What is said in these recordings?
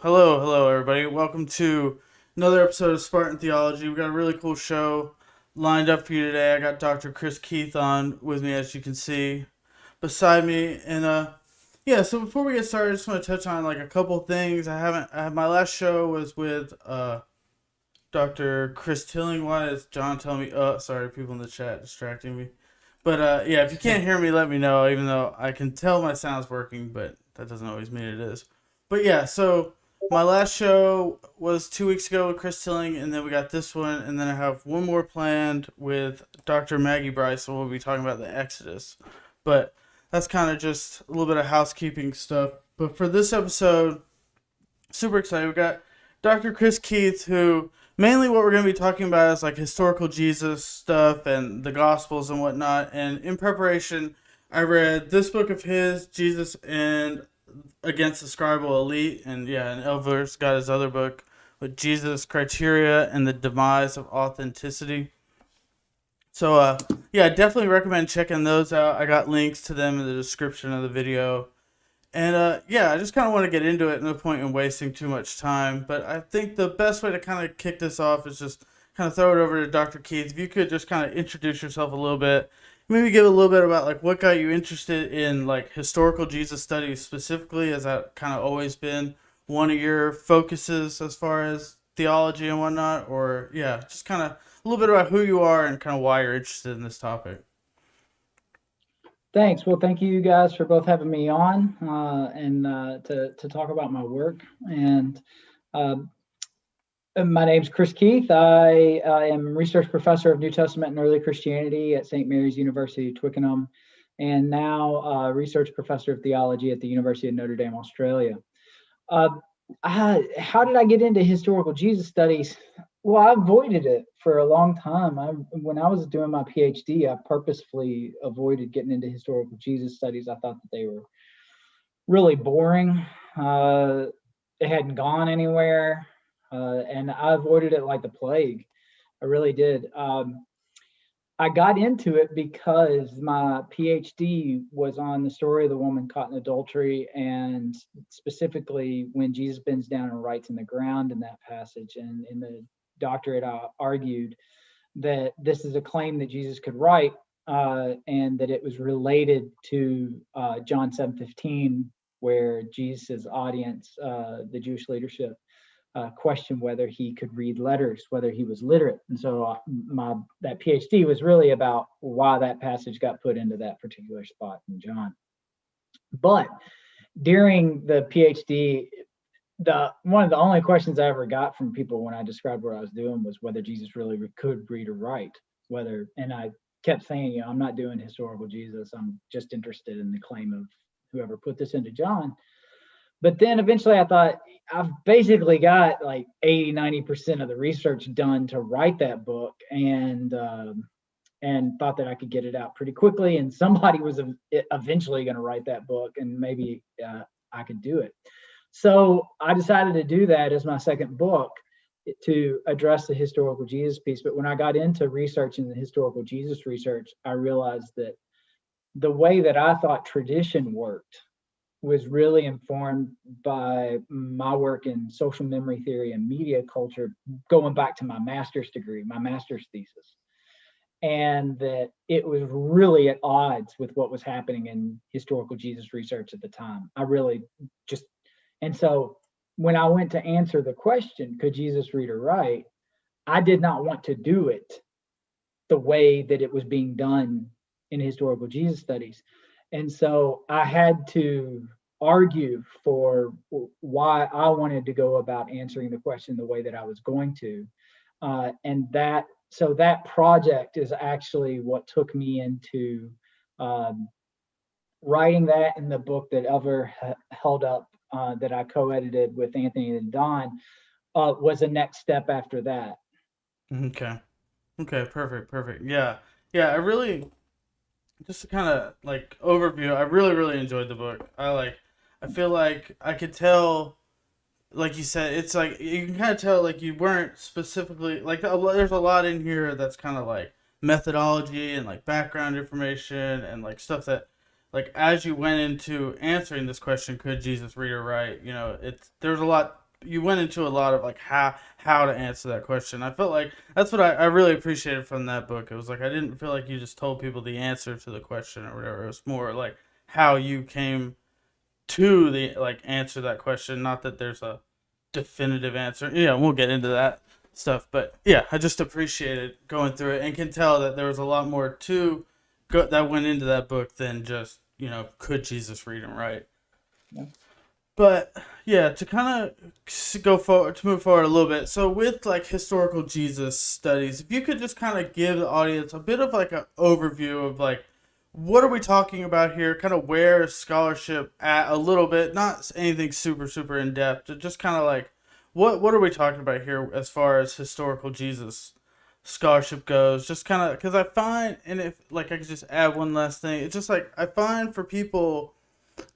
Hello, everybody. Welcome to another episode of Spartan Theology. We got a really cool show lined up for you today. I got Dr. Chris Keith on with me, as you can see, beside me. And so before we get started, I just want to touch on like a couple things. My last show was with Dr. Chris Tilling. Why is John telling me? Oh, sorry, people in the chat distracting me. But if you can't hear me, let me know. Even though I can tell my sound's working, but that doesn't always mean it is. But yeah, so my last show was 2 weeks ago with Chris Tilling, and then we got this one, and then I have one more planned with Dr. Maggie Bryce, and we'll be talking about the Exodus. But that's kind of just a little bit of housekeeping stuff. But for this episode, super excited. We got Dr. Chris Keith, who mainly what we're going to be talking about is like historical Jesus stuff and the Gospels and whatnot. And in preparation, I read this book of his, Jesus and Against the Scribal Elite, and Elver's got his other book with Jesus, Criteria and the Demise of Authenticity. So I definitely recommend checking those out. I got links to them in the description of the video. And I just kind of want to get into it. No point in wasting too much time. But I think the best way to kind of kick this off is just kind of throw it over to Dr. Keith. If you could just kind of introduce yourself a little bit. Maybe give a little bit about like what got you interested in like historical Jesus studies specifically. Has that kind of always been one of your focuses as far as theology and whatnot? Or just kind of a little bit about who you are and kind of why you're interested in this topic. Thanks. Well, thank you guys for both having me on and to talk about my work. And my name's Chris Keith. I am research professor of New Testament and Early Christianity at St. Mary's University, Twickenham, and now research professor of theology at the University of Notre Dame, Australia. How did I get into historical Jesus studies? Well, I avoided it for a long time. When I was doing my PhD, I purposefully avoided getting into historical Jesus studies. I thought that they were really boring. They hadn't gone anywhere. And I avoided it like the plague. I really did. I got into it because my PhD was on the story of the woman caught in adultery, and specifically when Jesus bends down and writes in the ground in that passage. And in the doctorate, I argued that this is a claim that Jesus could write, and that it was related to John 7:15, where Jesus' audience, the Jewish leadership, question whether he could read letters, whether he was literate. And so that PhD was really about why that passage got put into that particular spot in John. But during the PhD, one of the only questions I ever got from people when I described what I was doing was whether Jesus really could read or write. And I kept saying, I'm not doing historical Jesus. I'm just interested in the claim of whoever put this into John. But then eventually I thought, I've basically got like 80-90% of the research done to write that book, and thought that I could get it out pretty quickly, and somebody was eventually going to write that book, and maybe I could do it. So I decided to do that as my second book, to address the historical Jesus piece. But when I got into researching the historical Jesus research, I realized that the way that I thought tradition worked was really informed by my work in social memory theory and media culture, going back to my master's degree, my master's thesis. And that it was really at odds with what was happening in historical Jesus research at the time. I really just And so when I went to answer the question, could Jesus read or write, I did not want to do it the way that it was being done in historical Jesus studies. And so I had to argue for why I wanted to go about answering the question the way that I was going to. So that project is actually what took me into um, writing that in the book that Ever held up that I co-edited with Anthony and Don was the next step after that. Okay. Okay. Perfect. Yeah. Yeah. I really, just to kind of like overview, I really enjoyed the book. I feel like I could tell, like you said, it's like you can kind of tell like you weren't specifically like there's a lot in here that's kind of like methodology and like background information and like stuff that like as you went into answering this question, could Jesus read or write? You know, it's there's a lot. You went into a lot of like how to answer that question. I felt like that's what I really appreciated from that book. It was like I didn't feel like you just told people the answer to the question or whatever. It was more like how you came to the like answer that question. Not that there's a definitive answer. Yeah, we'll get into that stuff. But yeah, I just appreciated going through it and can tell that there was a lot more that went into that book than just could Jesus read and write. Yeah. But yeah, to kind of go forward, to move forward a little bit. So with like historical Jesus studies, if you could just kind of give the audience a bit of like an overview of like what are we talking about here, kind of where is scholarship at a little bit, not anything super in depth, but just kind of like what are we talking about here as far as historical Jesus scholarship goes, just kind of because I find, and if like I could just add one last thing, it's just like I find for people,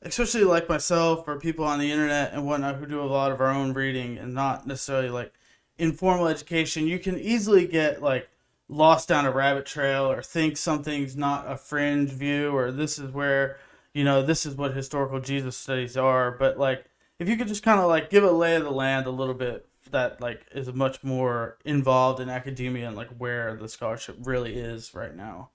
especially like myself or people on the internet and whatnot who do a lot of our own reading and not necessarily like informal education, you can easily get like lost down a rabbit trail or think something's not a fringe view or this is where this is what historical Jesus studies are. But like if you could just kind of like give a lay of the land a little bit that like is much more involved in academia and like where the scholarship really is right now,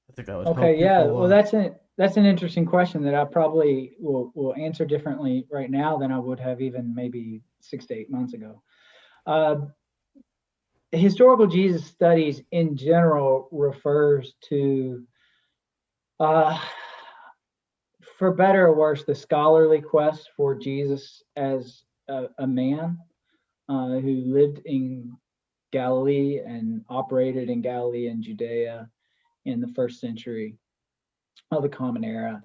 I think that would help Okay, yeah. people. Well, that's an interesting question that I probably will answer differently right now than I would have even maybe 6 to 8 months ago. Uh, Historical Jesus studies in general refers to, uh, for better or worse, the scholarly quest for Jesus as a man who lived in Galilee and operated in Galilee and Judea in the first century of the Common Era.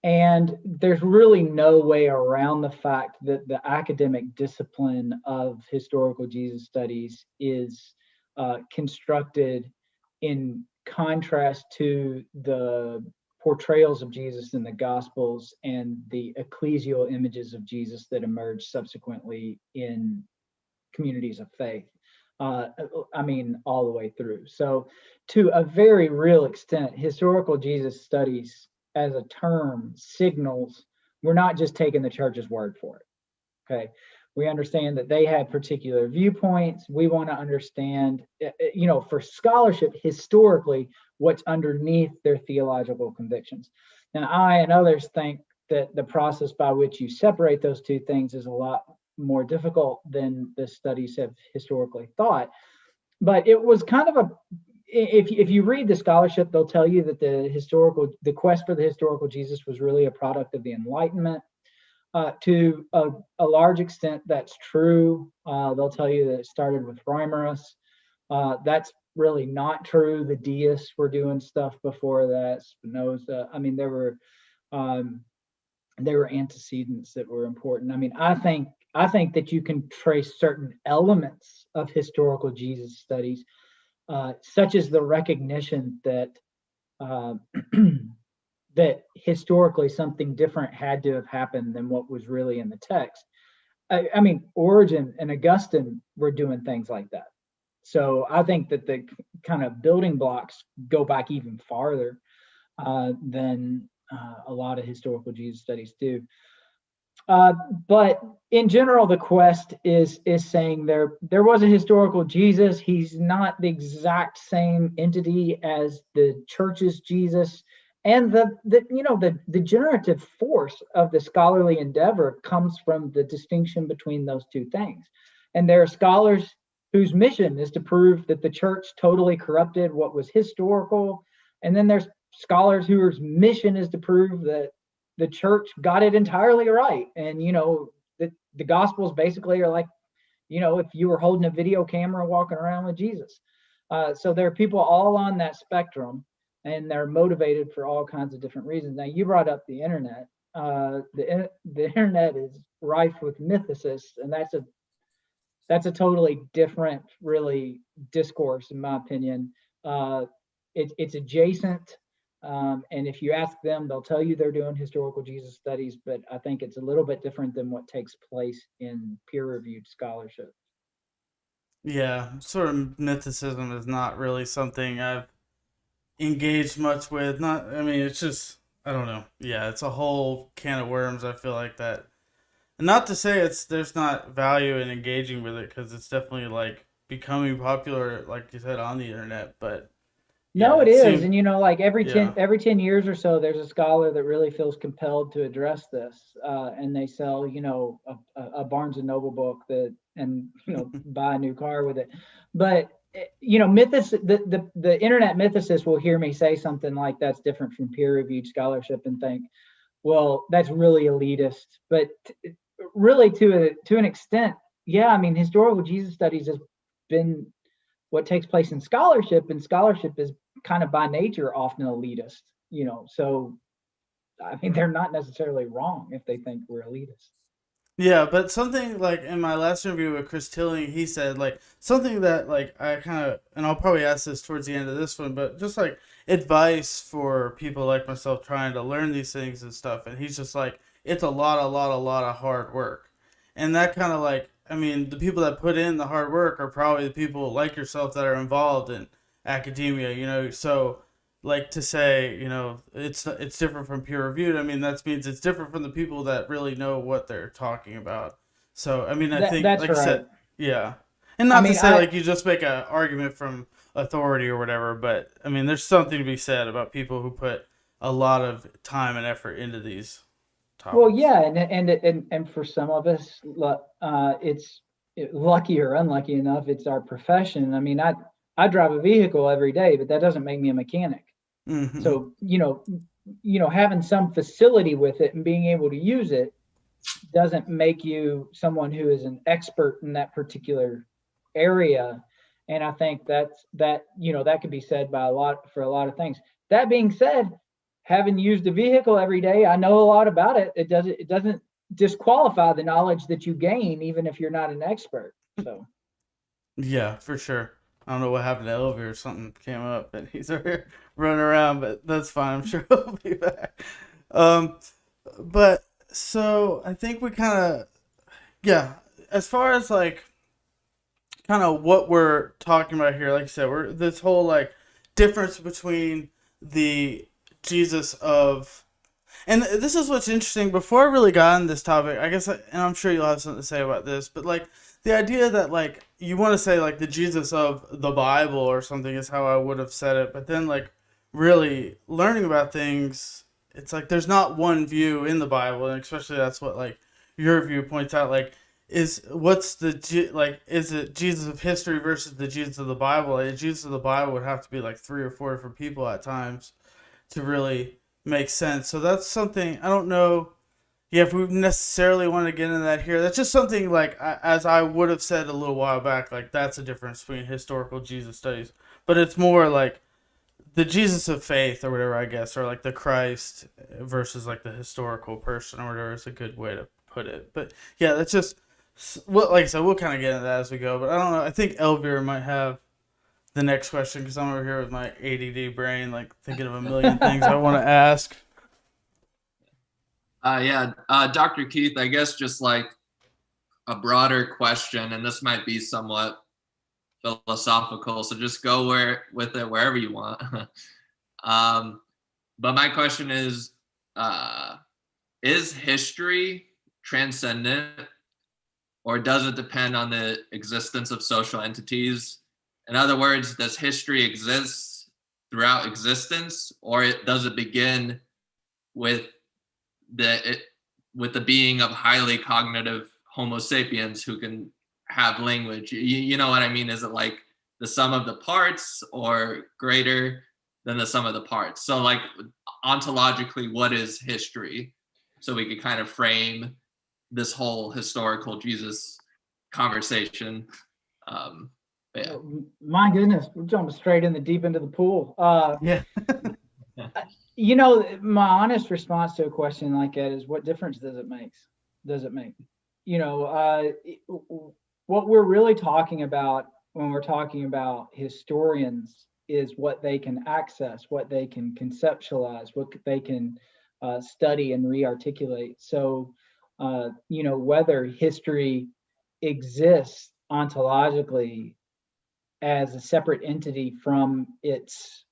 And there's really no way around the fact that the academic discipline of historical Jesus studies is constructed in contrast to the portrayals of Jesus in the Gospels and the ecclesial images of Jesus that emerge subsequently in communities of faith. I mean, all the way through. So, to a very real extent, historical Jesus studies as a term signals we're not just taking the church's word for it. Okay. We understand that they had particular viewpoints. We want to understand, for scholarship, historically, what's underneath their theological convictions. Now, I and others think that the process by which you separate those two things is a lot more difficult than the studies have historically thought. But it was kind of if you read the scholarship, they'll tell you that the quest for the historical Jesus was really a product of the Enlightenment. To a large extent, that's true. They'll tell you that it started with Reimarus. That's really not true. The deists were doing stuff before that. Spinoza. I mean, there were antecedents that were important. I mean, I think that you can trace certain elements of historical Jesus studies, such as the recognition that that historically something different had to have happened than what was really in the text. I mean, Origen and Augustine were doing things like that. So I think that the kind of building blocks go back even farther than a lot of historical Jesus studies do. But in general, the quest is saying there was a historical Jesus. He's not the exact same entity as the church's Jesus, And the generative force of the scholarly endeavor comes from the distinction between those two things. And there are scholars whose mission is to prove that the church totally corrupted what was historical. And then there's scholars whose mission is to prove that the church got it entirely right. And, the gospels basically are like, if you were holding a video camera walking around with Jesus. So there are people all on that spectrum, and they're motivated for all kinds of different reasons. Now, you brought up the internet. The internet is rife with mythicists, and that's a totally different, really, discourse, in my opinion. It's adjacent, and if you ask them, they'll tell you they're doing historical Jesus studies, but I think it's a little bit different than what takes place in peer-reviewed scholarship. Yeah, sort of mythicism is not really something I've engaged much with. Not, I mean, it's just, I don't know. Yeah, it's a whole can of worms. I feel like that. And not to say there's not value in engaging with it, because it's definitely like becoming popular, like you said, on the internet. But yeah, No, it it is. seems, And like every yeah. 10 years or so, there's a scholar that really feels compelled to address this. And they sell, a Barnes and Noble book and buy a new car with it. But the internet mythicist will hear me say something like that's different from peer-reviewed scholarship and think, well, that's really elitist. But really, to an extent, yeah. I mean, historical Jesus studies has been what takes place in scholarship, and scholarship is kind of by nature often elitist. So I mean, they're not necessarily wrong if they think we're elitist. Yeah, but something like in my last interview with Chris Tilling, he said like something that like I kind of, and I'll probably ask this towards the end of this one, but just like advice for people like myself trying to learn these things and stuff. And he's just like, it's a lot of hard work. And that kind of like, I mean, the people that put in the hard work are probably the people like yourself that are involved in academia, so like to say, it's different from peer reviewed. I mean, that means it's different from the people that really know what they're talking about. So, I mean, I think, That's like I right. said, yeah, and I not to mean, say like you just make an argument from authority or whatever, but I mean, there's something to be said about people who put a lot of time and effort into these well, topics. yeah, and for some of us, it's lucky or unlucky enough, it's our profession. I mean, I drive a vehicle every day, but that doesn't make me a mechanic. Hmm. So having some facility with it and being able to use it doesn't make you someone who is an expert in that particular area. And I think that could be said by for a lot of things. That being said, having used a vehicle every day, I know a lot about it. It doesn't disqualify the knowledge that you gain, even if you're not an expert. So Yeah, for sure. I don't know what happened to Elvie, or something came up and he's over here running around, but that's fine. I'm sure he'll be back. Um, but so I think we kind of, yeah, as far as like kind of what we're talking about here, like I said, we're this whole like difference between the Jesus of, and this is what's interesting. Before I really got on this topic, I guess, and I'm sure you'll have something to say about this, but like the idea that like you want to say like the Jesus of the Bible or something is how I would have said it, but then like really learning about things, it's like there's not one view in the Bible, and especially that's what like your view points out. Like, like is it Jesus of history versus the Jesus of the Bible? Like, Jesus of the Bible would have to be like three or four different people at times to really make sense. So that's something I don't know. Yeah, if we necessarily want to get into that here, that's just something like as I would have said a little while back. Like that's a difference between historical Jesus studies, but it's more like the Jesus of faith or whatever, I guess, or like the Christ versus like the historical person or whatever is a good way to put it. But yeah, that's just well, like I said, we'll kind of get into that as we go. But I don't know. I think Elvira might have the next question because I'm over here with my ADD brain, like thinking of a million things I want to ask. Yeah, Dr. Keith, I guess just like a broader question, and this might be somewhat philosophical, so just go with it wherever you want. But my question is history transcendent, or does it depend on the existence of social entities? In other words, does history exist throughout existence, or does it begin with the being of highly cognitive Homo sapiens who can have language? You know what I mean? Is it like the sum of the parts, or greater than the sum of the parts? So like ontologically, what is history? So we could kind of frame this whole historical Jesus conversation. Yeah. My goodness, we're jumping straight in the deep end of the pool. Yeah. You know, my honest response to a question like that is, what difference does it make? You know, what we're really talking about when we're talking about historians is what they can access, what they can conceptualize, what they can study and re-articulate. So, you know, whether history exists ontologically as a separate entity from its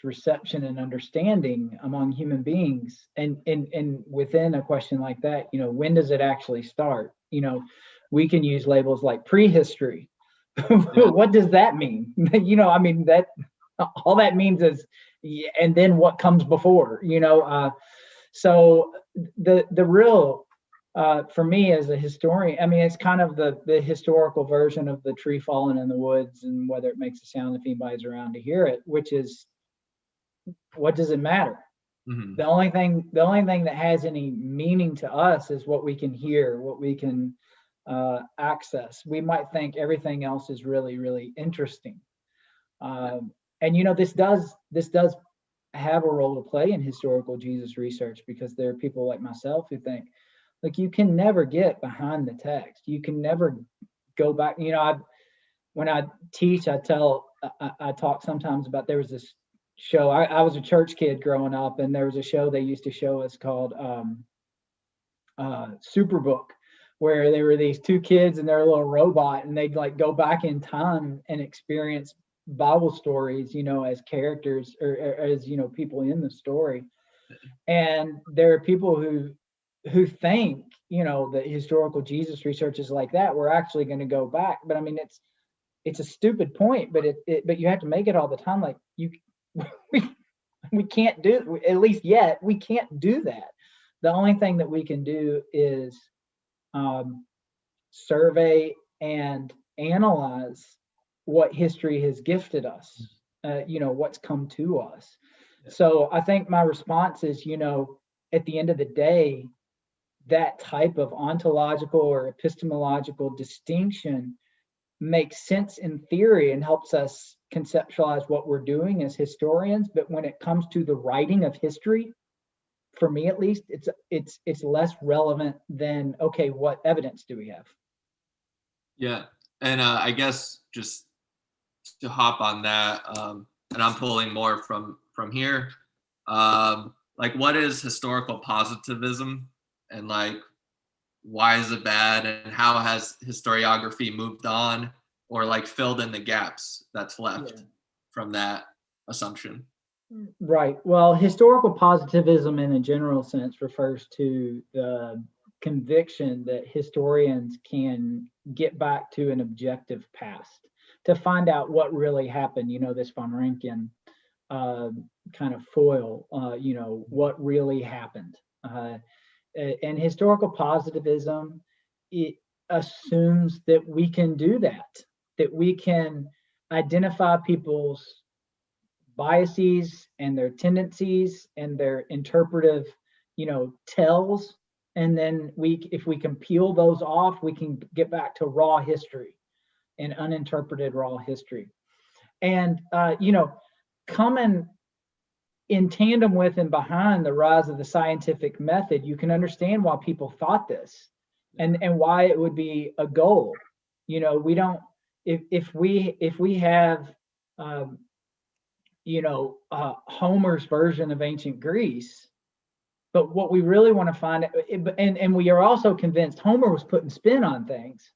reception and understanding among human beings, and within a question like that, you know, when does it actually start? You know, we can use labels like prehistory. What does that mean? You know, I mean, that all that means is, and then what comes before, you know? So the real for me as a historian, I mean, it's kind of the historical version of the tree falling in the woods and whether it makes a sound if anybody's around to hear it, which is, what does it matter? Mm-hmm. The only thing that has any meaning to us is what we can hear, what we can access. We might think everything else is really, really interesting. And you know, this does have a role to play in historical Jesus research, because there are people like myself who think, like, you can never get behind the text. You can never go back. You know, when I teach, I talk sometimes about, there was this show. I was a church kid growing up, and there was a show they used to show us called Superbook, where there were these two kids and their little robot, and they'd like go back in time and experience Bible stories, you know, as characters, or as, you know, people in the story. And there are people who think, you know, that historical Jesus research is like that. We're actually going to go back, but I mean, it's a stupid point, but but you have to make it all the time. Like, we can't do, at least yet, we can't do that. The only thing that we can do is survey and analyze what history has gifted us, you know, what's come to us. So I think my response is, you know, at the end of the day, that type of ontological or epistemological distinction makes sense in theory and helps us conceptualize what we're doing as historians. But when it comes to the writing of history, for me at least, it's less relevant than, okay, what evidence do we have? Yeah, and I guess just to hop on that, and I'm pulling more from here. Like, what is historical positivism, and like, why is it bad, and how has historiography moved on, or like filled in the gaps that's left from that assumption? Right. Well, historical positivism in a general sense refers to the conviction that historians can get back to an objective past to find out what really happened. You know, this von Rankin kind of foil, you know, what really happened. And historical positivism, it assumes that we can do that we can identify people's biases and their tendencies and their interpretive, you know, tells. And then if we can peel those off, we can get back to raw history and uninterpreted raw history. And, you know, coming in tandem with and behind the rise of the scientific method, you can understand why people thought this and why it would be a goal. You know, we don't, if we have, you know, Homer's version of ancient Greece, but what we really want to find, and we are also convinced Homer was putting spin on things,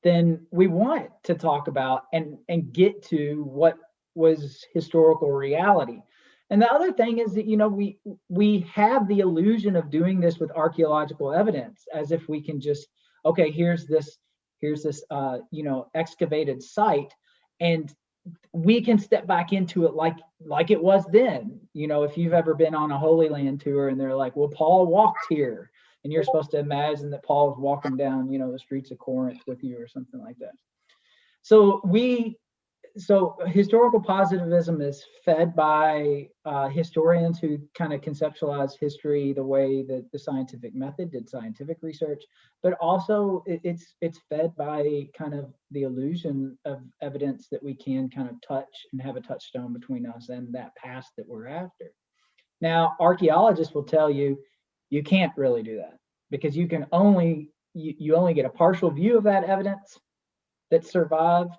then we want to talk about and get to what was historical reality. And the other thing is that, you know, we have the illusion of doing this with archaeological evidence, as if we can just, okay, here's this you know, excavated site, and we can step back into it like it was then. If you've ever been on a Holy Land tour and they're like, well, Paul walked here, and you're supposed to imagine that Paul was walking down, the streets of Corinth with you or something like that. So historical positivism is fed by historians who kind of conceptualize history the way that the scientific method did scientific research, but also it's fed by kind of the illusion of evidence that we can kind of touch and have a touchstone between us and that past that we're after. Now, archaeologists will tell you you can't really do that, because you can only get a partial view of that evidence that survived.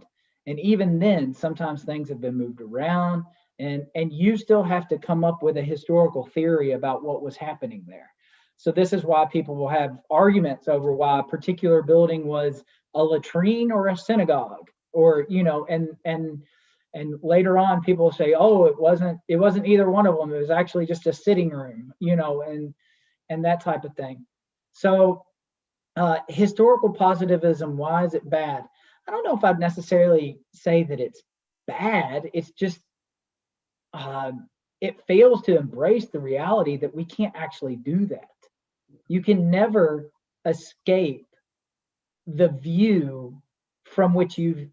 And even then, sometimes things have been moved around, and you still have to come up with a historical theory about what was happening there. So this is why people will have arguments over why a particular building was a latrine or a synagogue, or and later on people will say, oh, it wasn't either one of them. It was actually just a sitting room, and that type of thing. So historical positivism, why is it bad? I don't know if I'd necessarily say that it's bad. It's just it fails to embrace the reality that we can't actually do that. You can never escape the view from which you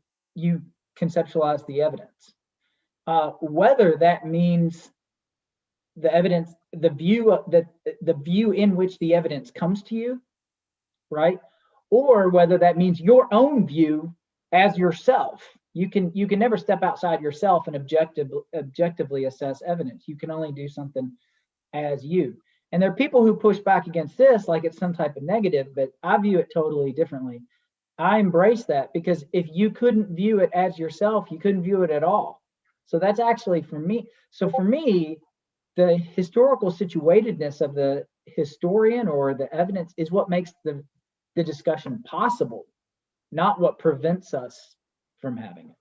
conceptualize the evidence. Whether that means the evidence, the view in which the evidence comes to you, right? Or whether that means your own view as yourself. You can never step outside yourself and objectively assess evidence. You can only do something as you. And there are people who push back against this like it's some type of negative, but I view it totally differently. I embrace that, because if you couldn't view it as yourself, you couldn't view it at all. So that's actually for me. So for me, the historical situatedness of the historian or the evidence is what makes the discussion possible, not what prevents us from having it.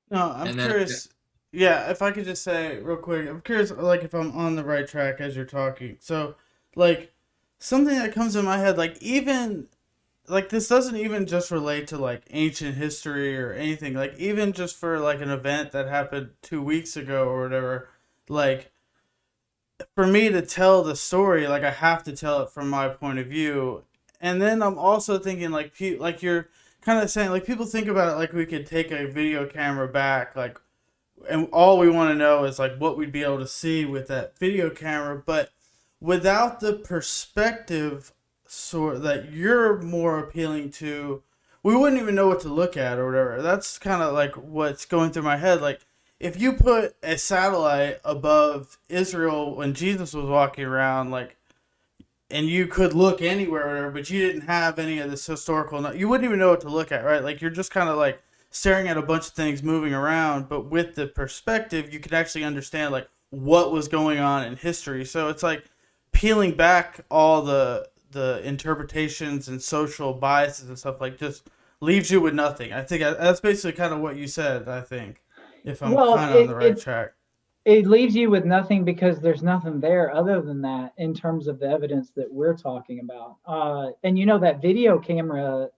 No, I'm curious. Yeah, if I could just say real quick, I'm curious, like, if I'm on the right track as you're talking. So, like, something that comes in my head, like, even, like, this doesn't even just relate to, like, ancient history or anything. Like, even just for, like, an event that happened 2 weeks ago or whatever, like, for me to tell the story, like, I have to tell it from my point of view. And then I'm also thinking, like you're kind of saying, like, people think about it like we could take a video camera back, like, and all we want to know is, like, what we'd be able to see with that video camera. But without the perspective sort that you're more appealing to, we wouldn't even know what to look at or whatever. That's kind of like what's going through my head. Like, if you put a satellite above Israel when Jesus was walking around, like, and you could look anywhere or whatever, but you didn't have any of this historical, you wouldn't even know what to look at, right? Like, you're just kind of like staring at a bunch of things moving around, but with the perspective, you can actually understand, like, what was going on in history. So it's like peeling back all the interpretations and social biases and stuff, like, just leaves you with nothing. I think that's basically kind of what you said, I think, if I'm kind of on the right track. It leaves you with nothing because there's nothing there other than that in terms of the evidence that we're talking about. And that video camera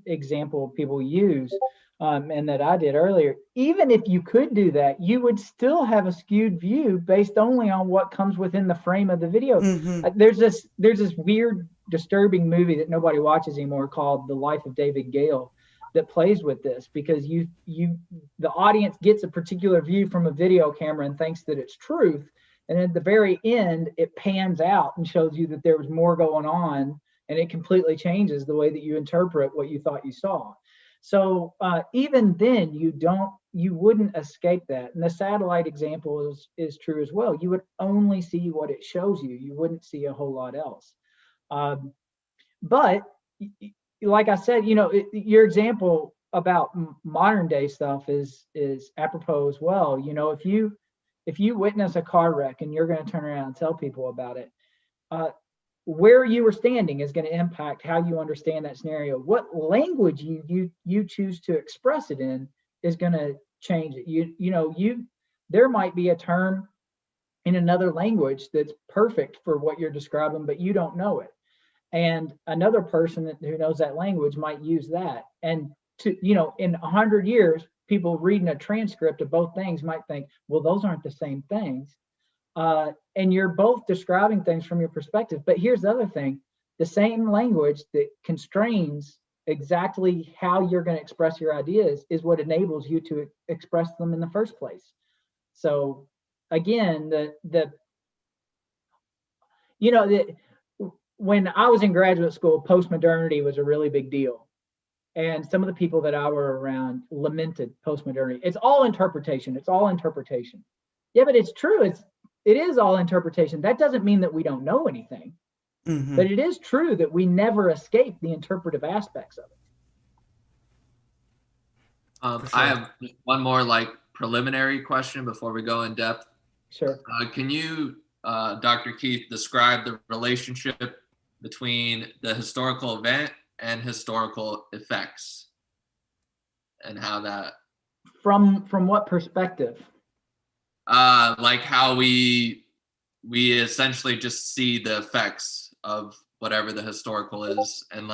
example people use, and that I did earlier, even if you could do that, you would still have a skewed view based only on what comes within the frame of the video. Mm-hmm. There's this weird, disturbing movie that nobody watches anymore called The Life of David Gale that plays with this, because the audience gets a particular view from a video camera and thinks that it's truth, and at the very end it pans out and shows you that there was more going on, and it completely changes the way that you interpret what you thought you saw. So even then you wouldn't escape that. And the satellite example is true as well. You would only see what it shows you. You wouldn't see a whole lot else. But like I said, your example about modern day stuff is apropos as well. If you witness a car wreck and you're going to turn around and tell people about it, where you were standing is going to impact how you understand that scenario. What language you choose to express it in is going to change it. There might be a term in another language that's perfect for what you're describing, but you don't know it. And another person who knows that language might use that. And in 100 years, people reading a transcript of both things might think, well, those aren't the same things. And you're both describing things from your perspective. But here's the other thing. The same language that constrains exactly how you're going to express your ideas is what enables you to express them in the first place. So again, when I was in graduate school, postmodernity was a really big deal. And some of the people that I were around lamented postmodernity. It's all interpretation. It's all interpretation. Yeah, but it's true. It is all interpretation. That doesn't mean that we don't know anything. Mm-hmm. But it is true that we never escape the interpretive aspects of it. I have one more preliminary question before we go in depth. Sure. Can you, Dr. Keith, describe the relationship between the historical event and historical effects, and how that? From what perspective? Like how we essentially just see the effects of whatever the historical is, and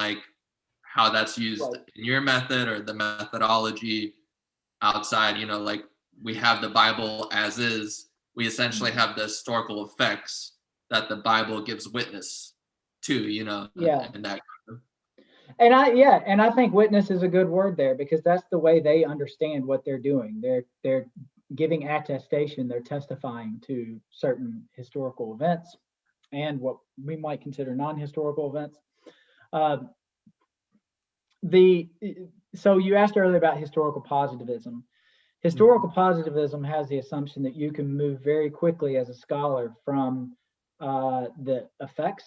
how that's used in your method or the methodology outside. We have the Bible as is. We essentially have the historical effects that the Bible gives witness to, Yeah. and that. And I think witness is a good word there, because that's the way they understand what they're doing. They're giving attestation. They're testifying to certain historical events and what we might consider non-historical events. So you asked earlier about historical positivism. Historical positivism has the assumption that you can move very quickly as a scholar from the effects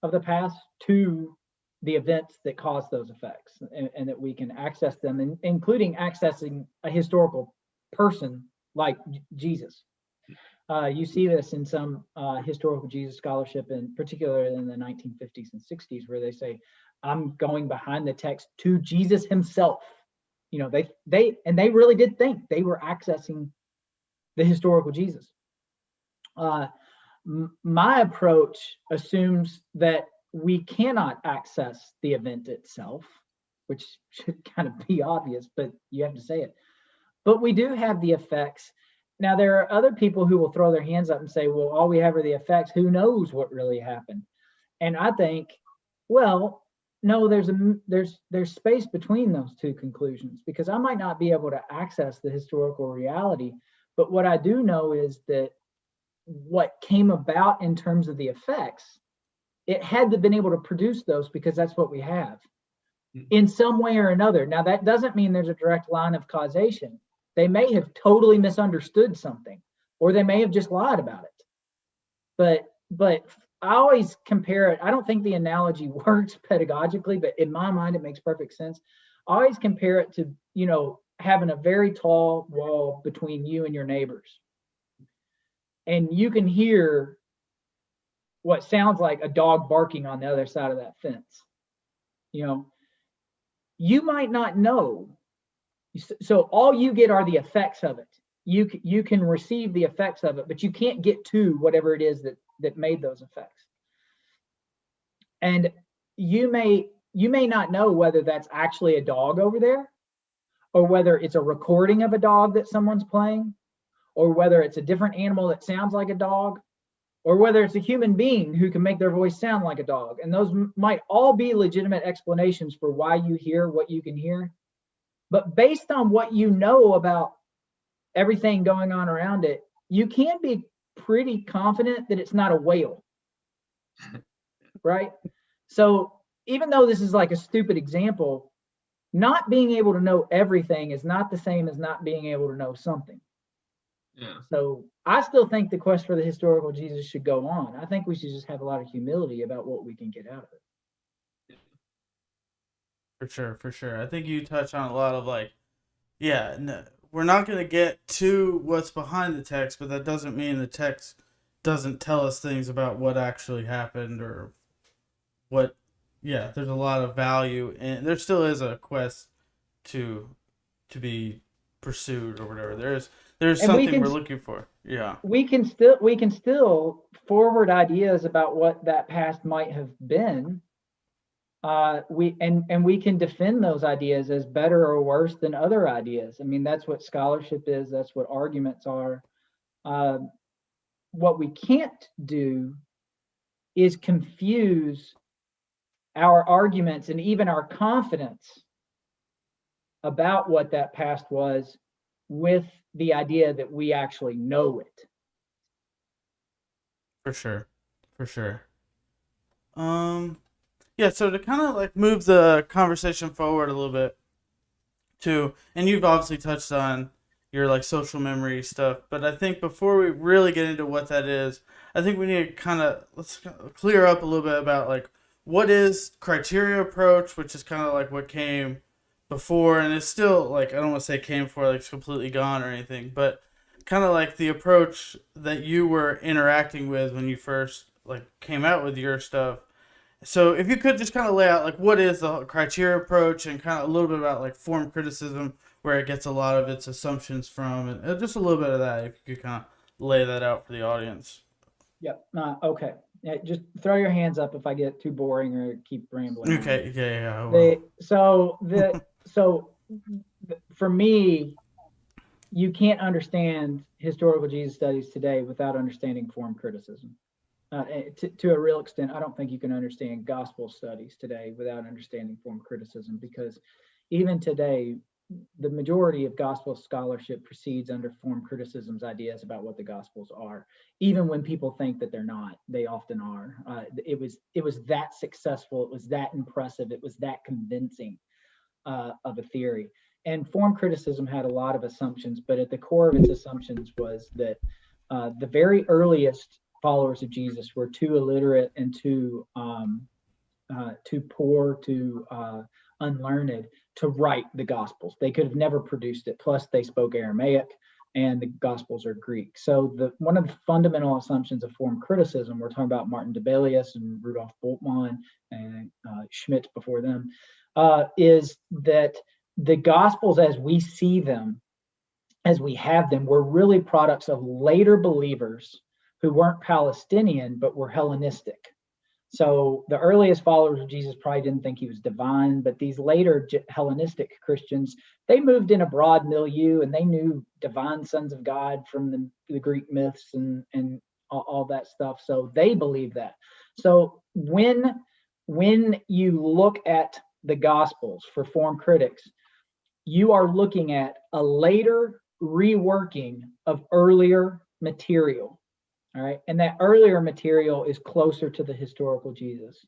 of the past to the events that cause those effects, and that we can access them, including accessing a historical person like Jesus. You see this in some historical Jesus scholarship, in particular in the 1950s and 60s, where they say, I'm going behind the text to Jesus himself. They really did think they were accessing the historical Jesus. My approach assumes that we cannot access the event itself, which should kind of be obvious, but you have to say it. But we do have the effects. Now, there are other people who will throw their hands up and say, well, all we have are the effects. Who knows what really happened? And I think, well, no, there's space between those two conclusions, because I might not be able to access the historical reality. But what I do know is that what came about in terms of the effects, it had to have been able to produce those, because that's what we have in some way or another. Now, that doesn't mean there's a direct line of causation. They may have totally misunderstood something, or they may have just lied about it. But I always compare it. I don't think the analogy works pedagogically, but in my mind, it makes perfect sense. I always compare it to, having a very tall wall between you and your neighbors. And you can hear what sounds like a dog barking on the other side of that fence. You might not know. So all you get are the effects of it. You can receive the effects of it, but you can't get to whatever it is that made those effects. And you may not know whether that's actually a dog over there, or whether it's a recording of a dog that someone's playing, or whether it's a different animal that sounds like a dog, or whether it's a human being who can make their voice sound like a dog. And those might all be legitimate explanations for why you hear what you can hear. But based on what you know about everything going on around it, you can be pretty confident that it's not a whale, right? So even though this is like a stupid example, not being able to know everything is not the same as not being able to know something. Yeah. So I still think the quest for the historical Jesus should go on. I think we should just have a lot of humility about what we can get out of it. For sure. I think you touch on a lot of we're not going to get to what's behind the text, but that doesn't mean the text doesn't tell us things about what actually happened, or what. Yeah, there's a lot of value, and there still is a quest to be pursued, or whatever. There's something we're looking for. Yeah. We can still forward ideas about what that past might have been, we can defend those ideas as better or worse than other ideas. I mean, that's what scholarship is. That's what arguments are. What we can't do is confuse our arguments and even our confidence about what that past was with the idea that we actually know it. For sure. For sure. Yeah, so to kind of like move the conversation forward a little bit too, and you've obviously touched on your like social memory stuff, but I think before we really get into what that is, I think we need to kind of let's clear up a little bit about like what is criteria approach, which is kind of like what came before, and it's still like I don't want to say came before like it's completely gone or anything, but kind of like the approach that you were interacting with when you first like came out with your stuff. So if you could just kind of lay out like what is the criteria approach and kind of a little bit about like form criticism, where it gets a lot of its assumptions from, and just a little bit of that, if you could kind of lay that out for the audience. Yep. Okay. Yeah, just throw your hands up if I get too boring or keep rambling. Okay. Yeah. So for me, you can't understand historical Jesus studies today without understanding form criticism. To a real extent, I don't think you can understand gospel studies today without understanding form criticism, because even today, the majority of gospel scholarship proceeds under form criticism's ideas about what the gospels are. Even when people think that they're not, they often are. It was that successful, it was that impressive, it was that convincing of a theory. And form criticism had a lot of assumptions, but at the core of its assumptions was that the very earliest followers of Jesus were too illiterate and too poor, too unlearned to write the Gospels. They could have never produced it. Plus, they spoke Aramaic, and the Gospels are Greek. So one of the fundamental assumptions of form criticism, we're talking about Martin Debelius and Rudolf Bultmann and Schmidt before them, is that the Gospels as we see them, as we have them, were really products of later believers who weren't Palestinian, but were Hellenistic. So the earliest followers of Jesus probably didn't think he was divine, but these later Hellenistic Christians, they moved in a broad milieu and they knew divine sons of God from the Greek myths and all that stuff. So they believed that. So when you look at the Gospels for form critics, you are looking at a later reworking of earlier material. All right. And that earlier material is closer to the historical Jesus.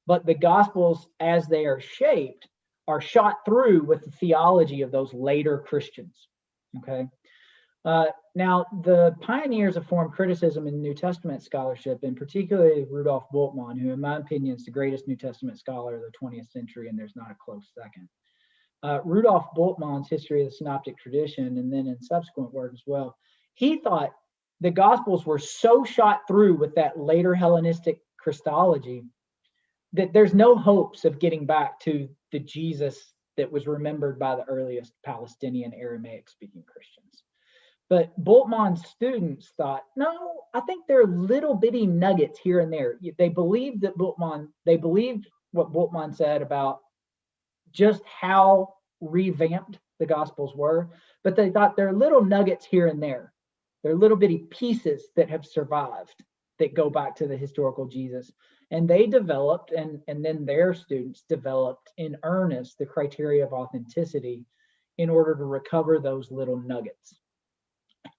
But the Gospels, as they are shaped, are shot through with the theology of those later Christians. Okay. Now, the pioneers of form criticism in New Testament scholarship, and particularly Rudolf Bultmann, who in my opinion is the greatest New Testament scholar of the 20th century, and there's not a close second. Rudolf Bultmann's History of the Synoptic Tradition, and then in subsequent work as well, he thought the Gospels were so shot through with that later Hellenistic Christology that there's no hopes of getting back to the Jesus that was remembered by the earliest Palestinian Aramaic-speaking Christians. But Bultmann's students thought, no, I think there are little bitty nuggets here and there. They believed what Bultmann said about just how revamped the Gospels were, but they thought there are little nuggets here and there. There are little bitty pieces that have survived that go back to the historical Jesus. And they developed, and then their students developed in earnest the criteria of authenticity in order to recover those little nuggets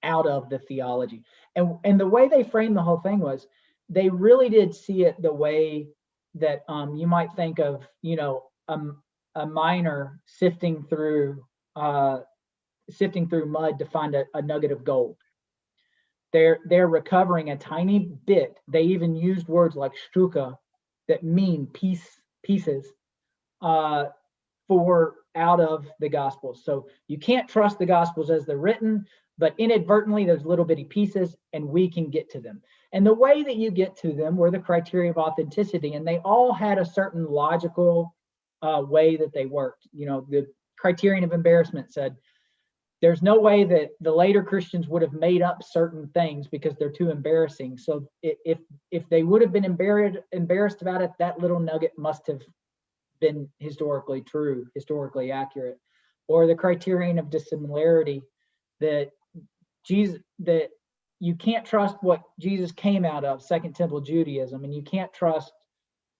out of the theology. And the way they framed the whole thing was they really did see it the way that you might think of, a miner sifting through mud to find a nugget of gold. They're recovering a tiny bit. They even used words like Stücke that mean pieces for out of the Gospels. So you can't trust the Gospels as they're written, but inadvertently there's little bitty pieces and we can get to them. And the way that you get to them were the criteria of authenticity, and they all had a certain logical way that they worked. The criterion of embarrassment said, there's no way that the later Christians would have made up certain things because they're too embarrassing. So if they would have been embarrassed about it, that little nugget must have been historically true, historically accurate, or the criterion of dissimilarity that that you can't trust what Jesus came out of, Second Temple Judaism, and you can't trust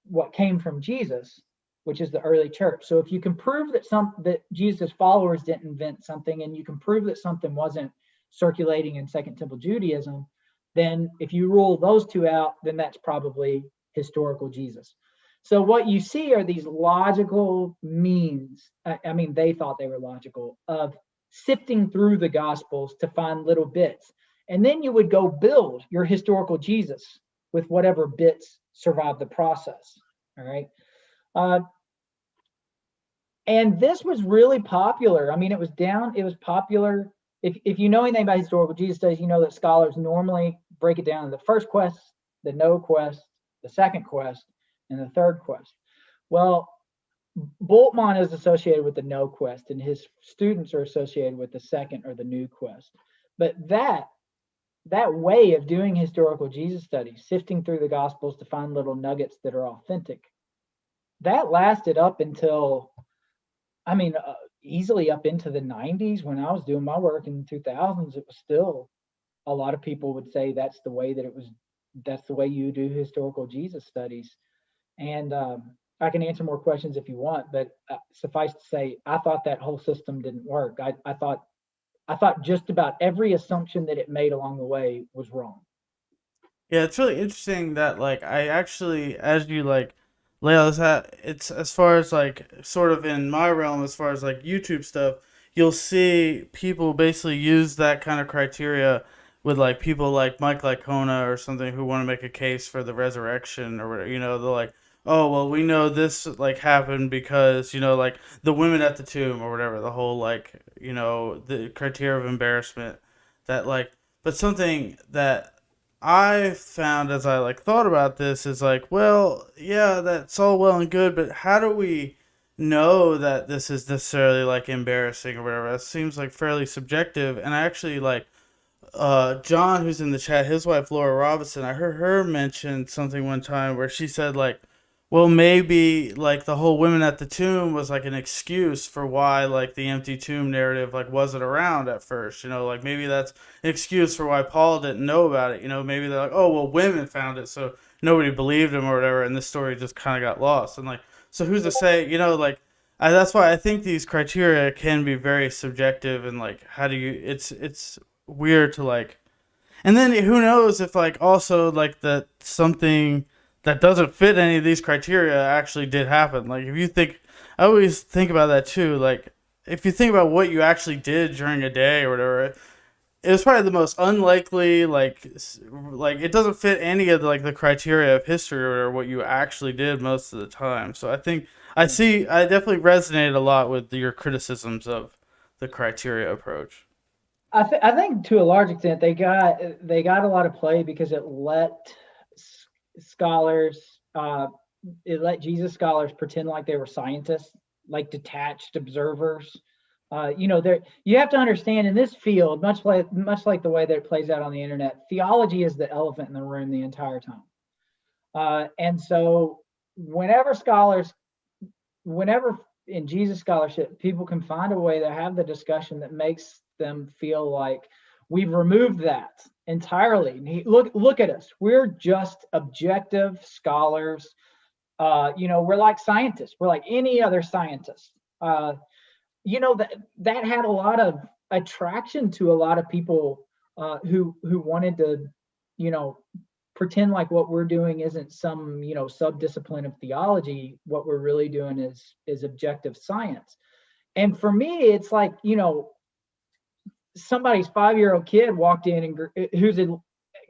what came from Jesus, which is the early church. So if you can prove that Jesus' followers didn't invent something, and you can prove that something wasn't circulating in Second Temple Judaism, then if you rule those two out, then that's probably historical Jesus. So what you see are these logical means. I mean, they thought they were logical, of sifting through the Gospels to find little bits. And then you would go build your historical Jesus with whatever bits survive the process. All right. And this was really popular. I mean, it was popular. If you know anything about historical Jesus studies, you know that scholars normally break it down into the first quest, the no quest, the second quest, and the third quest. Well, Bultmann is associated with the no quest, and his students are associated with the second or the new quest. But that way of doing historical Jesus studies, sifting through the Gospels to find little nuggets that are authentic, that lasted up until, I mean, easily up into the 90s. When I was doing my work in the 2000s, it was still, a lot of people would say that's the way you do historical Jesus studies. And I can answer more questions if you want, but suffice to say, I thought that whole system didn't work. I thought just about every assumption that it made along the way was wrong. Yeah, it's really interesting that like I actually, as you like lay out this out, it's as far as like sort of in my realm, as far as like YouTube stuff, you'll see people basically use that kind of criteria with like people like Mike Licona or something who want to make a case for the resurrection or whatever. They're like, oh well, we know this like happened because like the women at the tomb or whatever. The whole like the criteria of embarrassment that like, but something that I found as I like thought about this is like, well, yeah, that's all well and good, but how do we know that this is necessarily like embarrassing or whatever? That seems like fairly subjective. And I actually like John, who's in the chat, his wife Laura Robinson, I heard her mention something one time where she said like, well, maybe like the whole women at the tomb was like an excuse for why like the empty tomb narrative like wasn't around at first. Like maybe that's an excuse for why Paul didn't know about it. Maybe they're like, oh well, women found it, so nobody believed him or whatever, and this story just kind of got lost. And like, so who's to say? Like, that's why I think these criteria can be very subjective, and like, how do you? It's weird to like, and then who knows if like also like that something that doesn't fit any of these criteria actually did happen. Like if you think, I always think about that too. Like if you think about what you actually did during a day or whatever, it was probably the most unlikely. Like it doesn't fit any of the criteria of history or what you actually did most of the time. So I think I definitely resonated a lot with your criticisms of the criteria approach. I think to a large extent they got a lot of play because it let scholars, it let Jesus scholars pretend like they were scientists, like detached observers. You have to understand in this field, much like the way that it plays out on the internet, theology is the elephant in the room the entire time. And so whenever in Jesus scholarship, people can find a way to have the discussion that makes them feel like we've removed that entirely. Look at us. We're just objective scholars. We're like scientists. We're like any other scientist. That had a lot of attraction to a lot of people who wanted to, pretend like what we're doing isn't some, sub-discipline of theology. What we're really doing is objective science. And for me, it's like, somebody's 5-year-old kid walked in and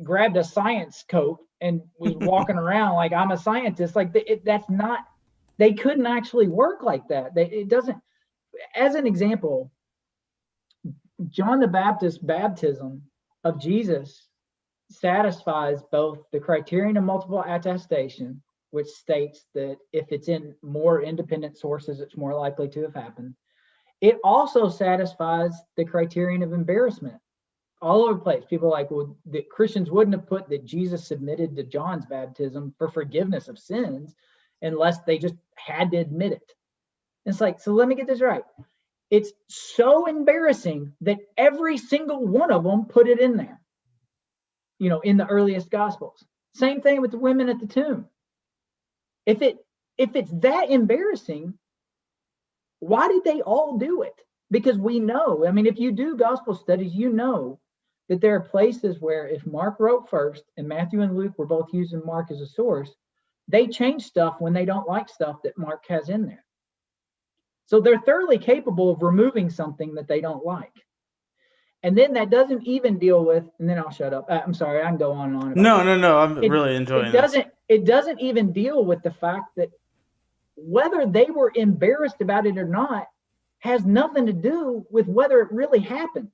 grabbed a science coat and was walking around like I'm a scientist. Like that's not, they couldn't actually work like that. It doesn't. As an example, John the Baptist's baptism of Jesus satisfies both the criterion of multiple attestation, which states that if it's in more independent sources, it's more likely to have happened. It also satisfies the criterion of embarrassment. All over the place, people are like, well, the Christians wouldn't have put that Jesus submitted to John's baptism for forgiveness of sins. unless they just had to admit it. It's like, so let me get this right. It's so embarrassing that every single one of them put it in there, in the earliest Gospels. Same thing with the women at the tomb. If it's that embarrassing, why did they all do it? Because we know, if you do gospel studies, you know that there are places where if Mark wrote first and Matthew and Luke were both using Mark as a source, they change stuff when they don't like stuff that Mark has in there. So they're thoroughly capable of removing something that they don't like. And then that doesn't even deal with, and then I'll shut up. I'm sorry, I can go on and on. No. I'm really enjoying this. It doesn't even deal with the fact that whether they were embarrassed about it or not has nothing to do with whether it really happened.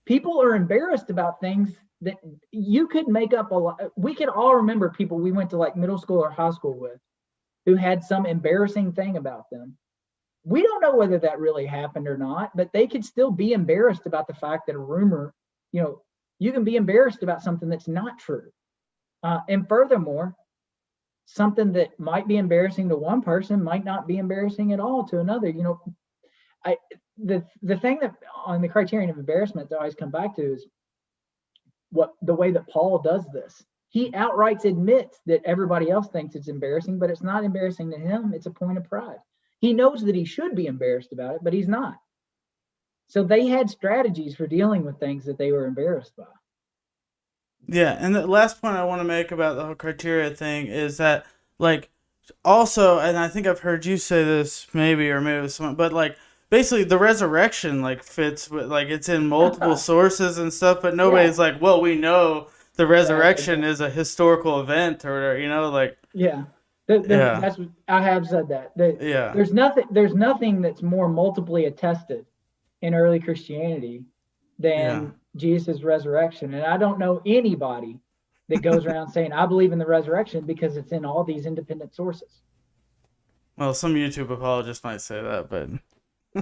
People are embarrassed about things that you could make up a lot. We could all remember people we went to like middle school or high school with who had some embarrassing thing about them. We don't know whether that really happened or not, but they could still be embarrassed about the fact that a rumor, you can be embarrassed about something that's not true. And furthermore, something that might be embarrassing to one person might not be embarrassing at all to another. The thing that on the criterion of embarrassment that I always come back to is the way that Paul does this. He outright admits that everybody else thinks it's embarrassing, but it's not embarrassing to him. It's a point of pride. He knows that he should be embarrassed about it, but he's not. So they had strategies for dealing with things that they were embarrassed by. Yeah, and the last point I want to make about the whole criteria thing is that, also, and I think I've heard you say this maybe it was someone, but basically the resurrection fits with it's in multiple sources and stuff, but nobody's well, we know the resurrection is a historical event or yeah. That's what I have said that. There's nothing that's more multiply attested in early Christianity than Jesus' resurrection. And I don't know anybody that goes around saying, I believe in the resurrection, because it's in all these independent sources. Well, some YouTube apologists might say that, but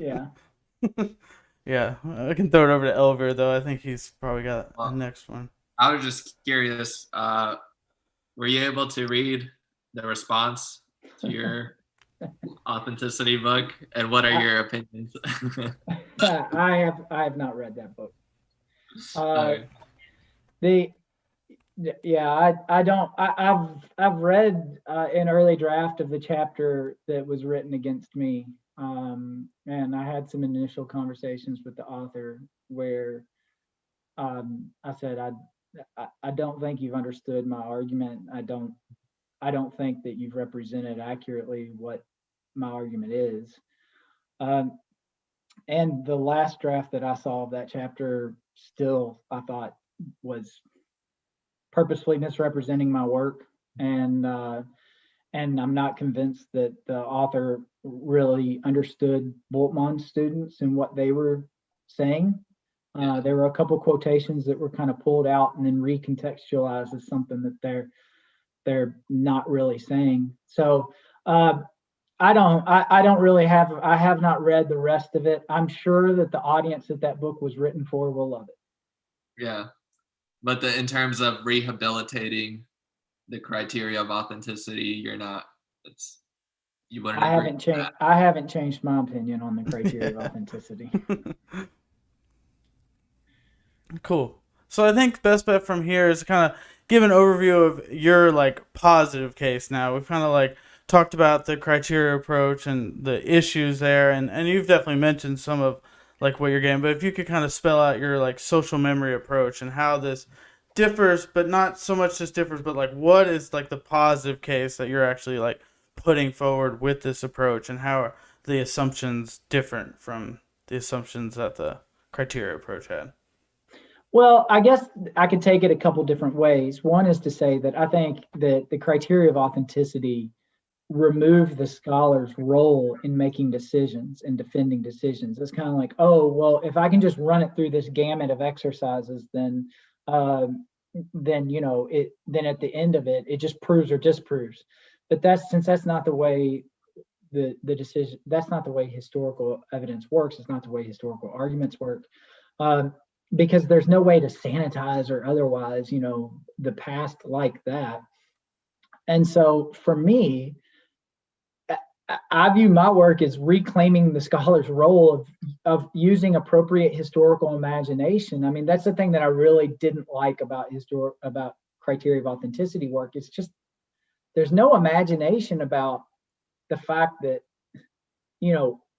yeah. Yeah, I can throw it over to Elver, though. I think he's probably got the next one. I was just curious, were you able to read the response to your authenticity book, and what are your opinions? I have not read that book. Okay. I've read an early draft of the chapter that was written against me, and I had some initial conversations with the author where I said I don't think you've understood my argument. I don't think that you've represented accurately what my argument is. And the last draft that I saw of that chapter still, I thought, was purposefully misrepresenting my work. And I'm not convinced that the author really understood Bultmann's students and what they were saying. There were a couple quotations that were kind of pulled out and then recontextualized as something that they're not really saying. So I have not read the rest of it. I'm sure that the audience that book was written for will love it. Yeah, but in terms of rehabilitating the criteria of authenticity, you're not. You wouldn't. I haven't changed my opinion on the criteria of authenticity. Cool. So I think best bet from here is to kind of give an overview of your positive case. Now we've kind of talked about the criteria approach and the issues there, and you've definitely mentioned some of what you're getting, but if you could kind of spell out your social memory approach and how this differs, but not so much just differs, but what is the positive case that you're actually putting forward with this approach, and how are the assumptions different from the assumptions that the criteria approach had? Well, I guess I could take it a couple different ways. One is to say that I think that the criteria of authenticity remove the scholar's role in making decisions and defending decisions. It's kind of oh, well, if I can just run it through this gamut of exercises, then at the end of it, it just proves or disproves. But since that's not the way the decision, that's not the way historical evidence works. It's not the way historical arguments work. Because there's no way to sanitize or otherwise, the past like that. And so for me, I view my work as reclaiming the scholar's role of using appropriate historical imagination. I mean, that's the thing that I really didn't like about criteria of authenticity work. It's just there's no imagination about the fact that,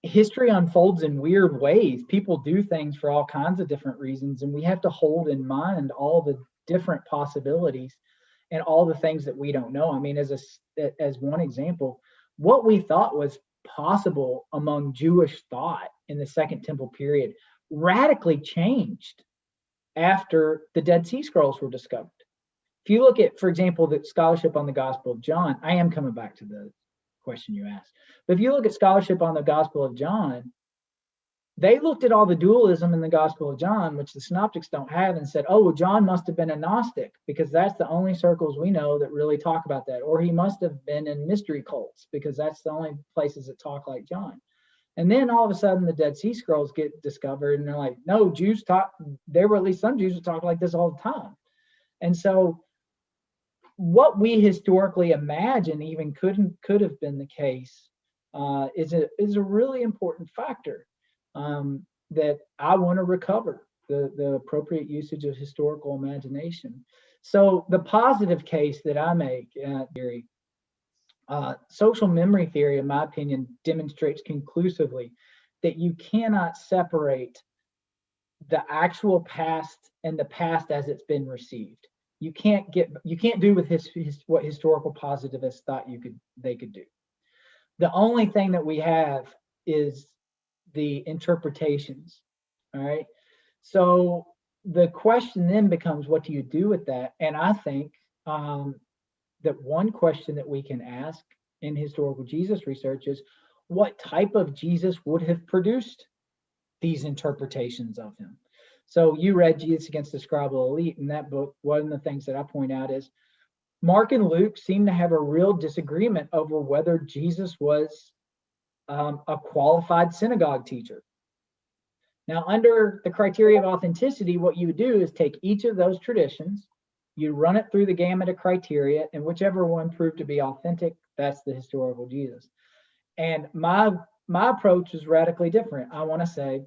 history unfolds in weird ways. People do things for all kinds of different reasons, and we have to hold in mind all the different possibilities and all the things that we don't know. I mean, as one example, what we thought was possible among Jewish thought in the Second Temple period radically changed after the Dead Sea Scrolls were discovered. If you look at, for example, the scholarship on the Gospel of John, I am coming back to the question you asked, but if you look at scholarship on the Gospel of John, they looked at all the dualism in the Gospel of John, which the synoptics don't have, and said, oh, well, John must have been a Gnostic because that's the only circles we know that really talk about that. Or he must have been in mystery cults because that's the only places that talk like John. And then all of a sudden the Dead Sea Scrolls get discovered and they're like, no, Jews talk, there were at least some Jews who talk like this all the time. And so what we historically imagine even could have been the case is a really important factor that I want to recover, the appropriate usage of historical imagination. So the positive case that I make theory, social memory theory, in my opinion, demonstrates conclusively that you cannot separate the actual past and the past as it's been received. You can't do with what historical positivists thought they could do. The only thing that we have is the interpretations. All right. So the question then becomes, what do you do with that? And I think that one question that we can ask in historical Jesus research is, what type of Jesus would have produced these interpretations of him? So you read Jesus Against the Scribal Elite in that book. One of the things that I point out is Mark and Luke seem to have a real disagreement over whether Jesus was a qualified synagogue teacher. Now, under the criteria of authenticity, what you would do is take each of those traditions, you run it through the gamut of criteria, and whichever one proved to be authentic, that's the historical Jesus. And my approach is radically different. I want to say,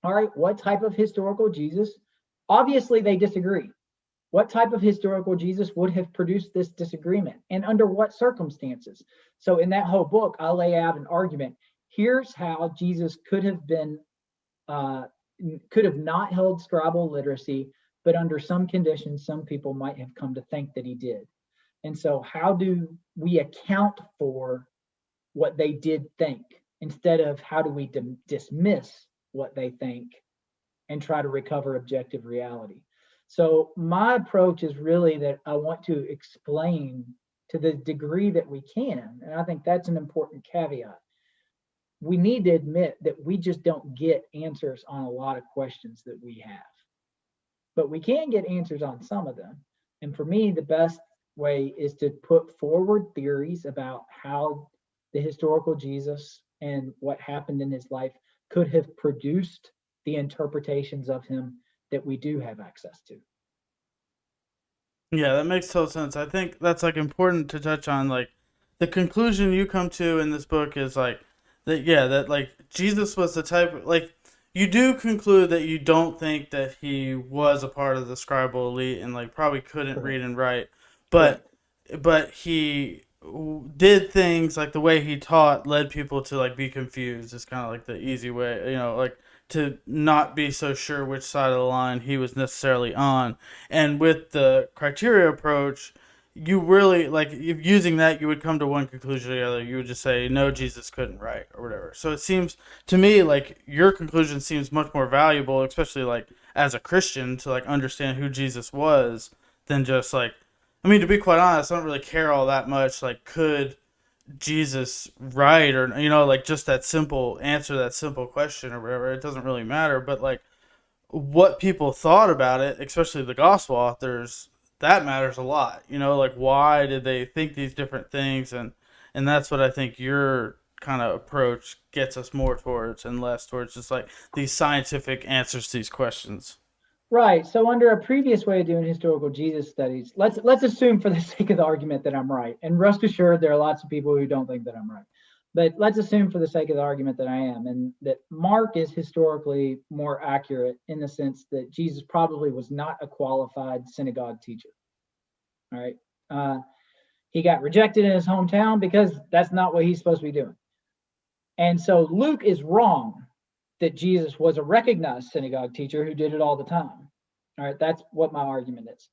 all right, what type of historical Jesus? Obviously, they disagree. What type of historical Jesus would have produced this disagreement, and under what circumstances? So in that whole book, I lay out an argument. Here's how Jesus could have not held scribal literacy, but under some conditions, some people might have come to think that he did. And so how do we account for what they did think, instead of how do we dismiss what they think and try to recover objective reality? So my approach is really that I want to explain to the degree that we can, and I think that's an important caveat. We need to admit that we just don't get answers on a lot of questions that we have, but we can get answers on some of them. And for me, the best way is to put forward theories about how the historical Jesus and what happened in his life could have produced the interpretations of him that we do have access to. Yeah, that makes total sense. I think that's like important to touch on. Like, the conclusion you come to in this book is like that like Jesus was the type, like, you do conclude that you don't think that he was a part of the scribal elite and like probably couldn't Correct. read and write, but he did things like the way he taught led people to like be confused. It's kind of like the easy way, like to not be so sure which side of the line he was necessarily on. And with the criteria approach, you really, like, if using that, you would come to one conclusion or the other. You would just say, no, Jesus couldn't write or whatever. So it seems to me like your conclusion seems much more valuable, especially like as a Christian, to like understand who Jesus was than just like, I mean, to be quite honest, I don't really care all that much. Like, could Jesus write, or like just that simple answer, that simple question or whatever? It doesn't really matter. But like what people thought about it, especially the gospel authors, that matters a lot. Like, why did they think these different things? And that's what I think your kind of approach gets us more towards, and less towards just like these scientific answers to these questions. Right. So under a previous way of doing historical Jesus studies, let's assume for the sake of the argument that I'm right. And rest assured, there are lots of people who don't think that I'm right. But let's assume for the sake of the argument that I am, and that Mark is historically more accurate in the sense that Jesus probably was not a qualified synagogue teacher. All right. He got rejected in his hometown because that's not what he's supposed to be doing. And so Luke is wrong that Jesus was a recognized synagogue teacher who did it all the time. All right, that's what my argument is.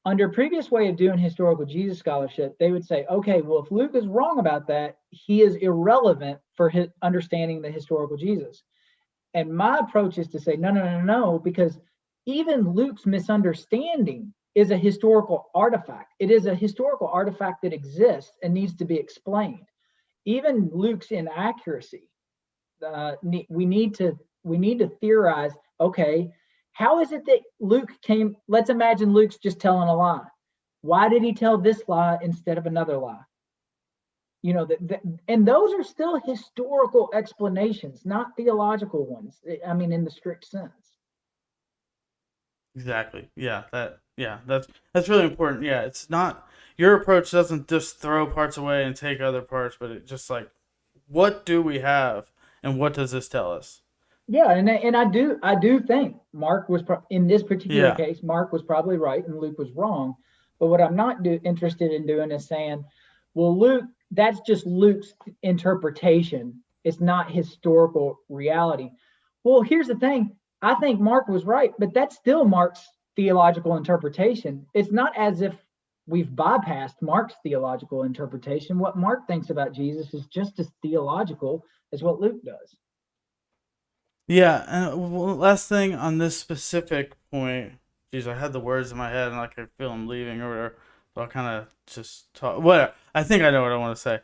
Under a previous way of doing historical Jesus scholarship, they would say, okay, well, if Luke is wrong about that, he is irrelevant for his understanding the historical Jesus. And my approach is to say, no, because even Luke's misunderstanding is a historical artifact. It is a historical artifact that exists and needs to be explained. Even Luke's inaccuracy, we need to theorize, okay, how is it that Luke came? Let's imagine Luke's just telling a lie. Why did he tell this lie instead of another lie? You know, and those are still historical explanations, not theological ones. I mean, in the strict sense. Exactly. Yeah. That's really important. Yeah. It's not, your approach doesn't just throw parts away and take other parts, but it just like, what do we have and what does this tell us? Yeah, and I do think Mark was in this particular case, Mark was probably right and Luke was wrong. But what I'm not interested in doing is saying, well, Luke, that's just Luke's interpretation. It's not historical reality. Well, here's the thing. I think Mark was right, but that's still Mark's theological interpretation. It's not as if we've bypassed Mark's theological interpretation. What Mark thinks about Jesus is just as theological as what Luke does. Yeah, and last thing on this specific point, geez, I had the words in my head and like I feel I'm leaving or whatever, but I'll kind of just talk. Whatever. I think I know what I want to say,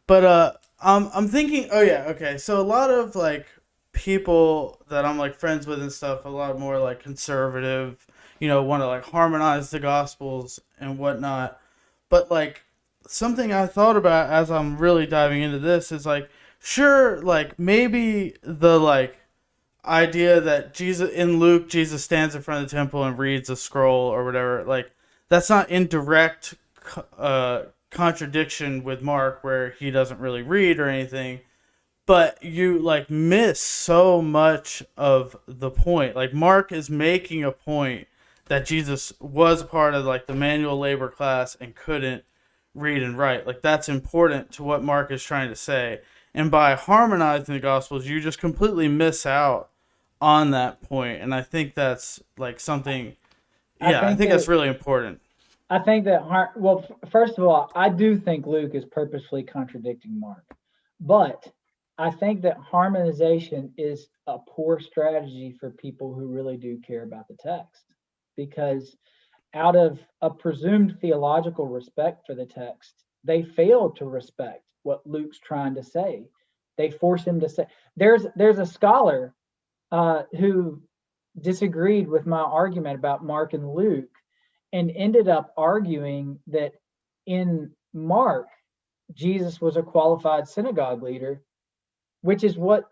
but I'm thinking. Oh yeah, okay. So a lot of like people that I'm like friends with and stuff, a lot more like conservative, want to like harmonize the gospels and whatnot. But like something I thought about as I'm really diving into this is like, sure, like maybe the like idea that Jesus stands in front of the temple and reads a scroll or whatever, like that's not in direct contradiction with Mark where he doesn't really read or anything, but you like miss so much of the point. Like Mark is making a point that Jesus was a part of like the manual labor class and couldn't read and write. Like that's important to what Mark is trying to say. And by harmonizing the gospels, you just completely miss out on that point. And I think that's like something, I think that's really important. I think that, well, first of all, I do think Luke is purposefully contradicting Mark. But I think that harmonization is a poor strategy for people who really do care about the text. Because out of a presumed theological respect for the text, they fail to respect what Luke's trying to say. They force him to say. There's a scholar who disagreed with my argument about Mark and Luke and ended up arguing that in Mark, Jesus was a qualified synagogue leader, which is what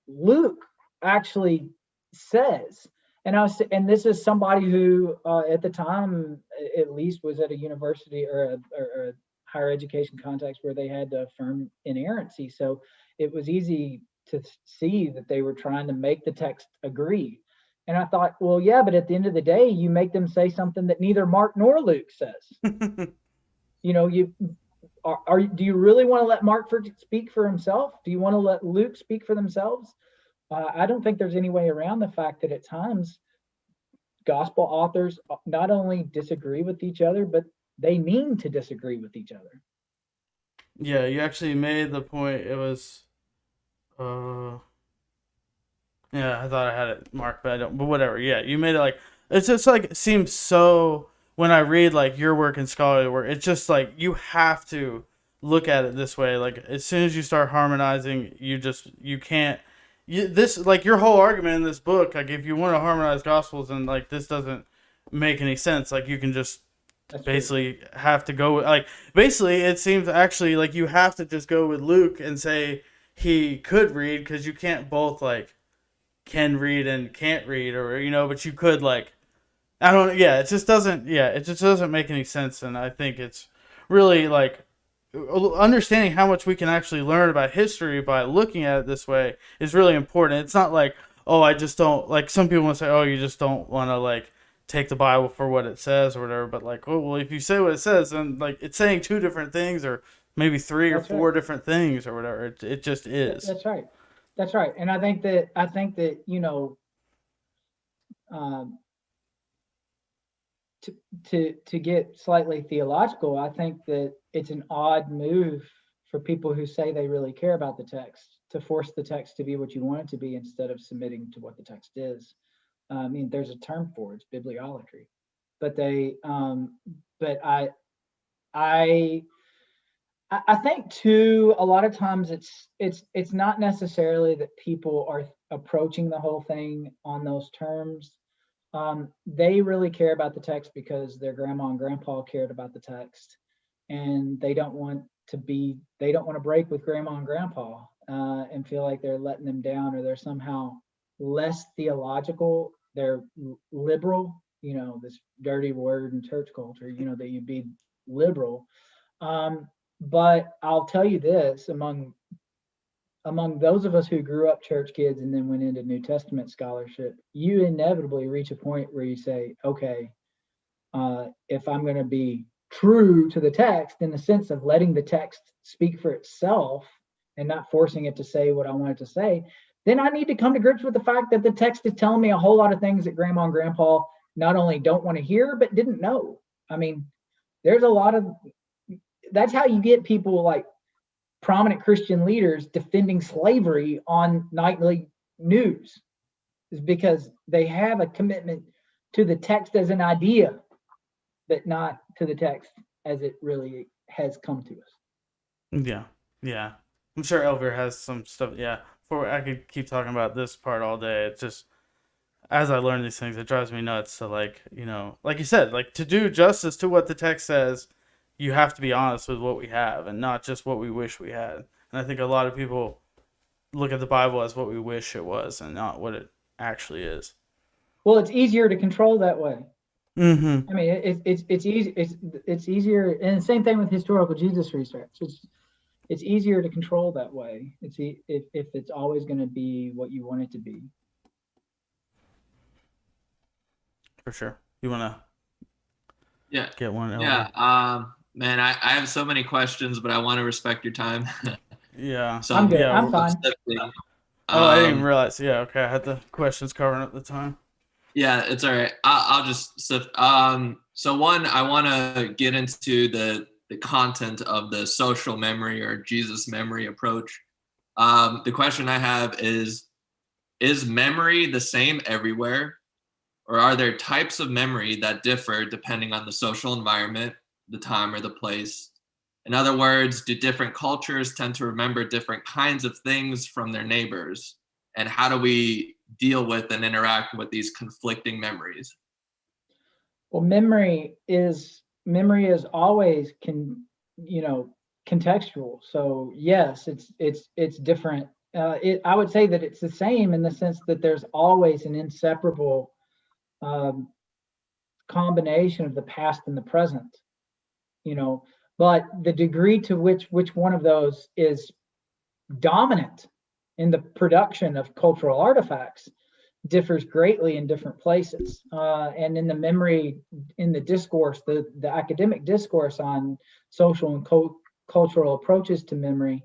Luke actually says. And this is somebody who at the time at least was at a university or a higher education context where they had to affirm inerrancy. So it was easy to see that they were trying to make the text agree. And I thought, well, yeah, but at the end of the day, you make them say something that neither Mark nor Luke says. Do you really want to let Mark speak for himself? Do you want to let Luke speak for themselves? I don't think there's any way around the fact that at times gospel authors not only disagree with each other, but they mean to disagree with each other. Yeah, you actually made the point. It was, yeah, I thought I had it marked, but I don't. But whatever. Yeah, you made it like it's just like it seems so. When I read like your work and scholarly work, it's just like you have to look at it this way. Like as soon as you start harmonizing, you can't. This like your whole argument in this book. Like if you want to harmonize gospels and like this doesn't make any sense. Like you can just basically have to go with, like basically it seems actually like you have to just go with Luke and say he could read because you can't both like can read and can't read or but you could like it just doesn't make any sense. And I think it's really like understanding how much we can actually learn about history by looking at it this way is really important. It's not like, oh, I just don't, like some people want to say, oh, you just don't want to like take the Bible for what it says or whatever. But like, oh, well, if you say what it says, then like it's saying two different things or maybe three or That's four right. different things or whatever. It just is. That's right. That's right. And I think that um, to get slightly theological, I think that it's an odd move for people who say they really care about the text to force the text to be what you want it to be instead of submitting to what the text is. I mean, there's a term for it, it's bibliolatry. But but I think too, a lot of times it's not necessarily that people are approaching the whole thing on those terms. They really care about the text because their grandma and grandpa cared about the text, and they don't want to break with grandma and grandpa and feel like they're letting them down or they're somehow less theological. They're liberal, this dirty word in church culture, that you'd be liberal. But I'll tell you this, among those of us who grew up church kids and then went into New Testament scholarship, you inevitably reach a point where you say, okay, if I'm going to be true to the text in the sense of letting the text speak for itself and not forcing it to say what I want it to say, then I need to come to grips with the fact that the text is telling me a whole lot of things that grandma and grandpa not only don't want to hear, but didn't know. I mean, there's a lot of, that's how you get people like prominent Christian leaders defending slavery on nightly news, is because they have a commitment to the text as an idea, but not to the text as it really has come to us. Yeah. I'm sure Elvira has some stuff. Yeah. I could keep talking about this part all day. It's just, as I learn these things, it drives me nuts to like you said, like to do justice to what the text says, you have to be honest with what we have and not just what we wish we had. And I think a lot of people look at the Bible as what we wish it was and not what it actually is. Well, it's easier to control that way. Mm-hmm. I mean, it's easy. It's easier, and the same thing with historical Jesus research. It's easier to control that way. If it's always going to be what you want it to be. For sure. You want to get one? Yeah. Man, I have so many questions, but I want to respect your time. Yeah. So I'm good. Yeah, I'm fine. I didn't even realize. Yeah, okay. I had the questions covering at the time. Yeah, it's all right. I'll just sift. So one, I want to get into the content of the social memory or Jesus memory approach. The question I have is memory the same everywhere? Or are there types of memory that differ depending on the social environment, the time, or the place? In other words, do different cultures tend to remember different kinds of things from their neighbors? And how do we deal with and interact with these conflicting memories? Well, memory is always contextual. So yes, it's different. I would say that it's the same in the sense that there's always an inseparable combination of the past and the present, but the degree to which one of those is dominant in the production of cultural artifacts differs greatly in different places. And in the memory, in the discourse, the academic discourse on social and cultural approaches to memory,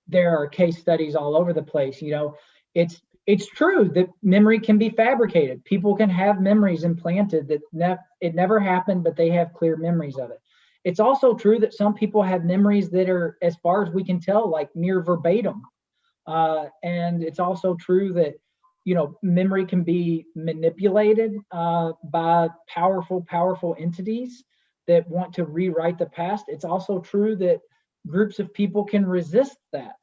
there are case studies all over the place. It's true that memory can be fabricated. People can have memories implanted that it never happened, but they have clear memories of it. It's also true that some people have memories that are, as far as we can tell, like near verbatim. And it's also true that, memory can be manipulated by powerful entities that want to rewrite the past. It's also true that groups of people can resist that.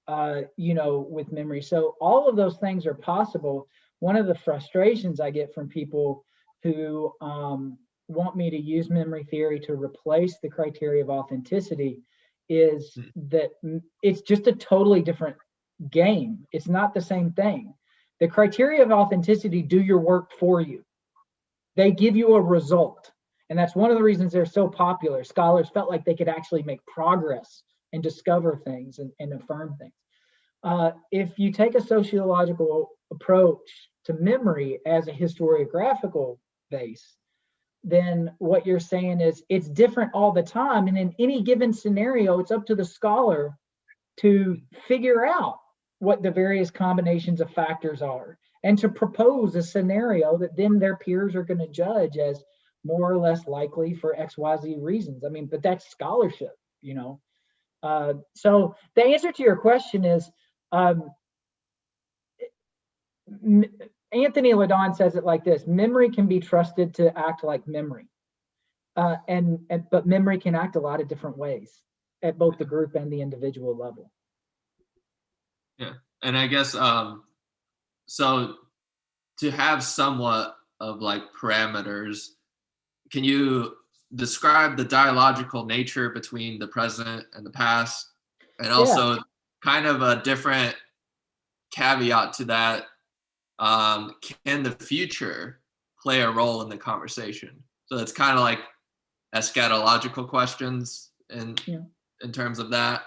With memory. So all of those things are possible. One of the frustrations I get from people who want me to use memory theory to replace the criteria of authenticity is that it's just a totally different game. It's not the same thing. The criteria of authenticity do your work for you. They give you a result. And that's one of the reasons they're so popular. Scholars felt like they could actually make progress and discover things and affirm things. If you take a sociological approach to memory as a historiographical base, then what you're saying is it's different all the time. And in any given scenario, it's up to the scholar to figure out what the various combinations of factors are and to propose a scenario that then their peers are going to judge as more or less likely for XYZ reasons. I mean, but that's scholarship, you know. So the answer to your question is, Anthony Ladon says it like this: memory can be trusted to act like memory, but memory can act a lot of different ways at both the group and the individual level. Yeah, and I guess so to have somewhat of like parameters, can you describe the dialogical nature between the present and the past, and also kind of a different caveat to that? Can the future play a role in the conversation? So it's kind of like eschatological questions in terms of that.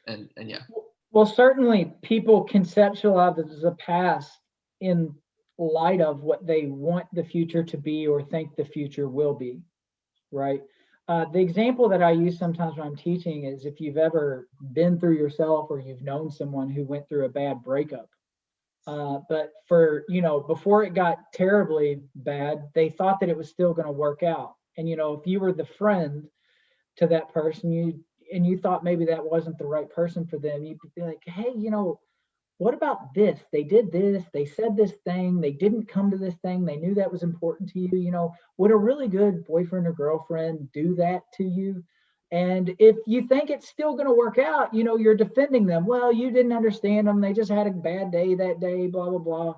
And yeah. Well, certainly people conceptualize the past in light of what they want the future to be or think the future will be, right? The example that I use sometimes when I'm teaching is if you've ever been through yourself or you've known someone who went through a bad breakup. But for, before it got terribly bad, they thought that it was still going to work out. And, if you were the friend to that person, you thought maybe that wasn't the right person for them, you'd be like, hey, what about this? They did this, they said this thing, they didn't come to this thing, they knew that was important to you. Would a really good boyfriend or girlfriend do that to you? And if you think it's still going to work out, you're defending them. Well, you didn't understand them. They just had a bad day that day, blah, blah,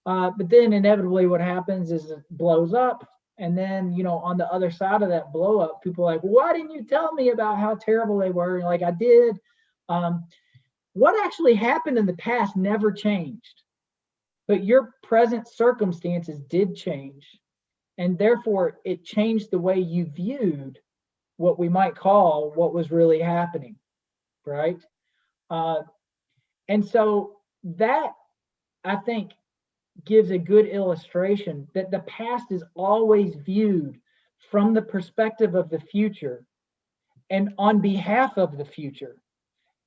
blah. But then inevitably what happens is it blows up. And then, on the other side of that blow up, people are like, why didn't you tell me about how terrible they were? And like, I did. What actually happened in the past never changed. But your present circumstances did change. And therefore, it changed the way you viewed what we might call what was really happening, right? And so that, I think, gives a good illustration that the past is always viewed from the perspective of the future and on behalf of the future.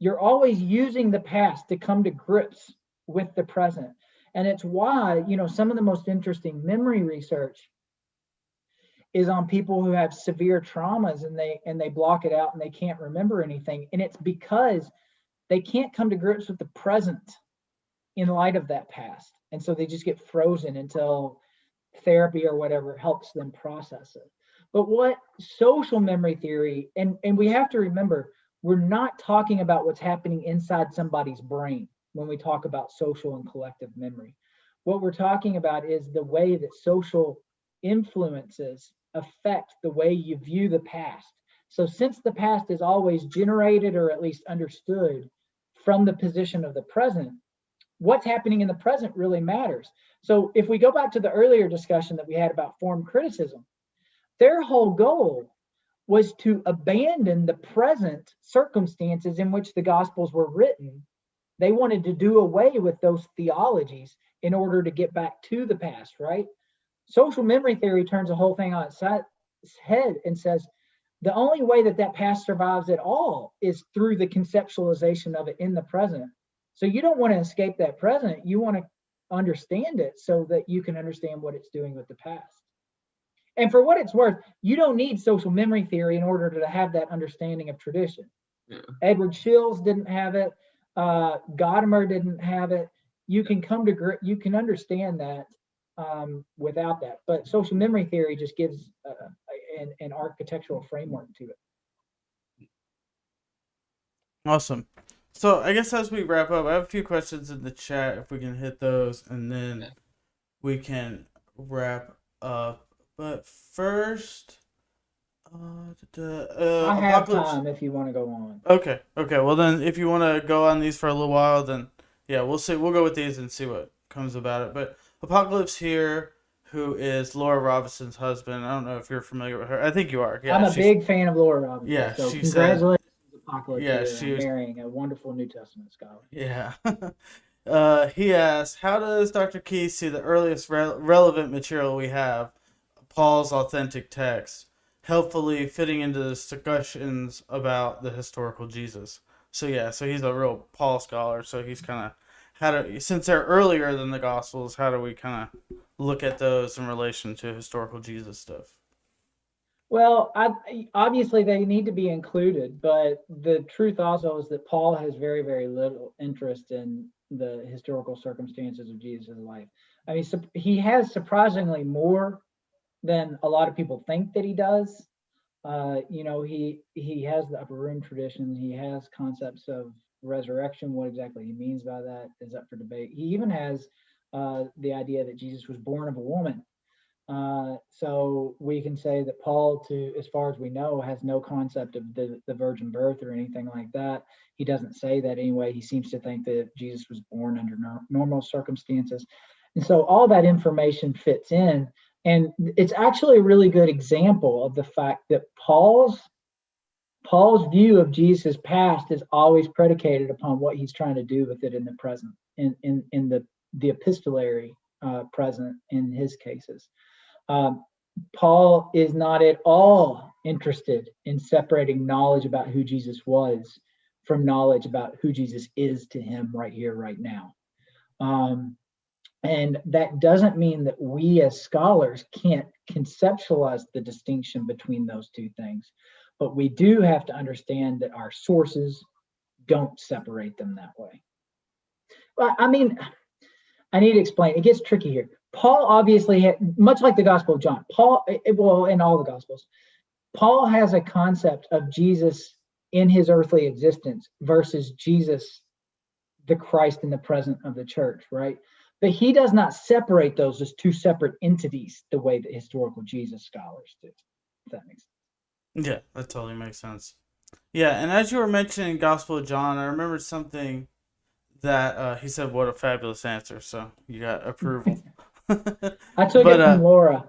You're always using the past to come to grips with the present. And it's why, some of the most interesting memory research is on people who have severe traumas and they block it out and they can't remember anything. And it's because they can't come to grips with the present in light of that past. And so they just get frozen until therapy or whatever helps them process it. But what social memory theory, and we have to remember, we're not talking about what's happening inside somebody's brain when we talk about social and collective memory. What we're talking about is the way that social influences affect the way you view the past. So since the past is always generated or at least understood from the position of the present, what's happening in the present really matters. So if we go back to the earlier discussion that we had about form criticism, their whole goal was to abandon the present circumstances in which the Gospels were written. They wanted to do away with those theologies in order to get back to the past, right? Social memory theory turns the whole thing on its head and says the only way that past survives at all is through the conceptualization of it in the present. So you don't want to escape that present. You want to understand it so that you can understand what it's doing with the past. And for what it's worth, you don't need social memory theory in order to have that understanding of tradition. Yeah. Edward Shills didn't have it. Gadamer didn't have it. You can you can understand that without that. But social memory theory just gives an architectural framework to it. Awesome. So I guess as we wrap up, I have a few questions in the chat if we can hit those, and then we can wrap up. But first, I have time if you want to go on. Okay. Well, then if you want to go on these for a little while, then yeah, we'll see. We'll go with these and see what comes about it. But Apocalypse here, who is Laura Robinson's husband. I don't know if you're familiar with her. I think you are. Yeah, I'm a big fan of Laura Robinson. Yeah, so she congratulations, said, Apocalypse, yeah, here she on was, marrying a wonderful New Testament scholar. yeah. He asked, how does Dr. Keith see the earliest relevant material we have, Paul's authentic text, helpfully fitting into the discussions about the historical Jesus? So yeah, so he's a real Paul scholar. So he's kind of since they're earlier than the Gospels, how do we kind of look at those in relation to historical Jesus stuff? Well, obviously they need to be included, but the truth also is that Paul has very, very little interest in the historical circumstances of Jesus' life. I mean, he has surprisingly more than a lot of people think that he does. He has the upper room tradition. He has concepts of resurrection. What exactly he means by that is up for debate. He even has the idea that Jesus was born of a woman. So we can say that Paul, as far as we know, has no concept of the virgin birth or anything like that. He doesn't say that anyway. He seems to think that Jesus was born under normal circumstances. And so all that information fits in. And it's actually a really good example of the fact that Paul's view of Jesus' past is always predicated upon what he's trying to do with it in the present, in the epistolary present in his cases. Paul is not at all interested in separating knowledge about who Jesus was from knowledge about who Jesus is to him right here, right now. And that doesn't mean that we as scholars can't conceptualize the distinction between those two things, but we do have to understand that our sources don't separate them that way. Well, I mean, I need to explain. It gets tricky here. Paul obviously had, much like the Gospel of John, in all the Gospels, Paul has a concept of Jesus in his earthly existence versus Jesus, the Christ in the present of the church, right? But he does not separate those as two separate entities the way that historical Jesus scholars do. If that makes sense. Yeah, that totally makes sense. Yeah, and as you were mentioning Gospel of John, I remembered something that he said, "What a fabulous answer!" So you got approval. I took it from Laura.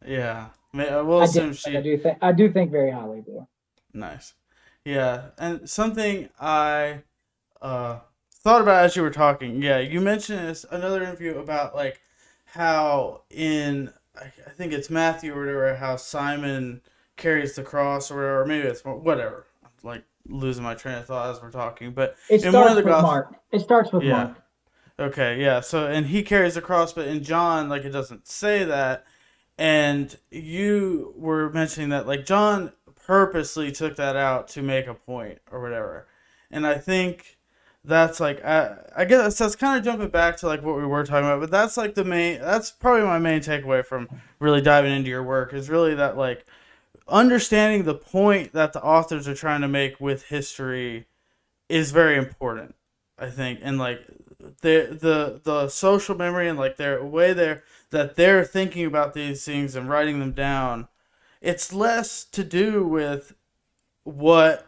Yeah, we'll assume she. I do think very highly of Laura. Nice. Yeah, and something I thought about as you were talking. Yeah, you mentioned another interview about like how in I think it's Matthew or whatever, how Simon carries the cross or whatever, or maybe it's whatever. I'm like losing my train of thought as we're talking, but it starts with Mark. It starts with Mark. Okay, yeah. So and he carries the cross, but in John, like it doesn't say that. And you were mentioning that like John purposely took that out to make a point or whatever, and I think that's like I guess that's kind of jumping back to like what we were talking about, but that's like that's probably my main takeaway from really diving into your work is really that like understanding the point that the authors are trying to make with history is very important, I think, and like the social memory and like their way that they're thinking about these things and writing them down. It's less to do with what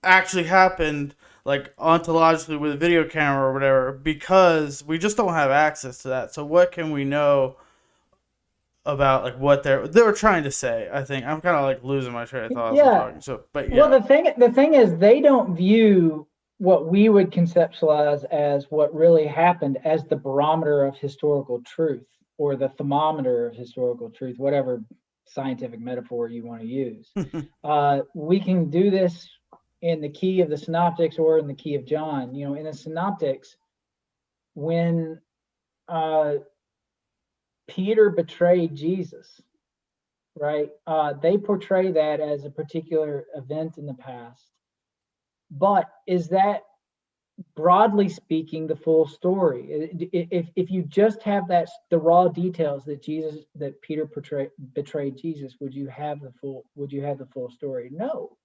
actually happened like ontologically with a video camera or whatever, because we just don't have access to that. So what can we know about like what they were trying to say? I think I'm kind of like losing my train of thought as I'm talking. So, but yeah. Well, the thing is, they don't view what we would conceptualize as what really happened as the barometer of historical truth or the thermometer of historical truth, whatever scientific metaphor you want to use. We can do this in the key of the Synoptics or in the key of John. You know, in the Synoptics, when Peter betrayed Jesus, right? They portray that as a particular event in the past. But is that, broadly speaking, the full story? If you just have the raw details that Peter betrayed Jesus, would you have the full story? No,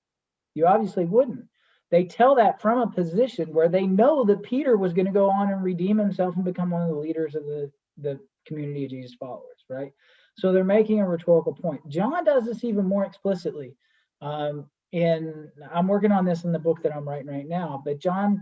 you obviously wouldn't. They tell that from a position where they know that Peter was going to go on and redeem himself and become one of the leaders of the community of Jesus followers, right? So they're making a rhetorical point. John does this even more explicitly. And I'm working on this in the book that I'm writing right now, but John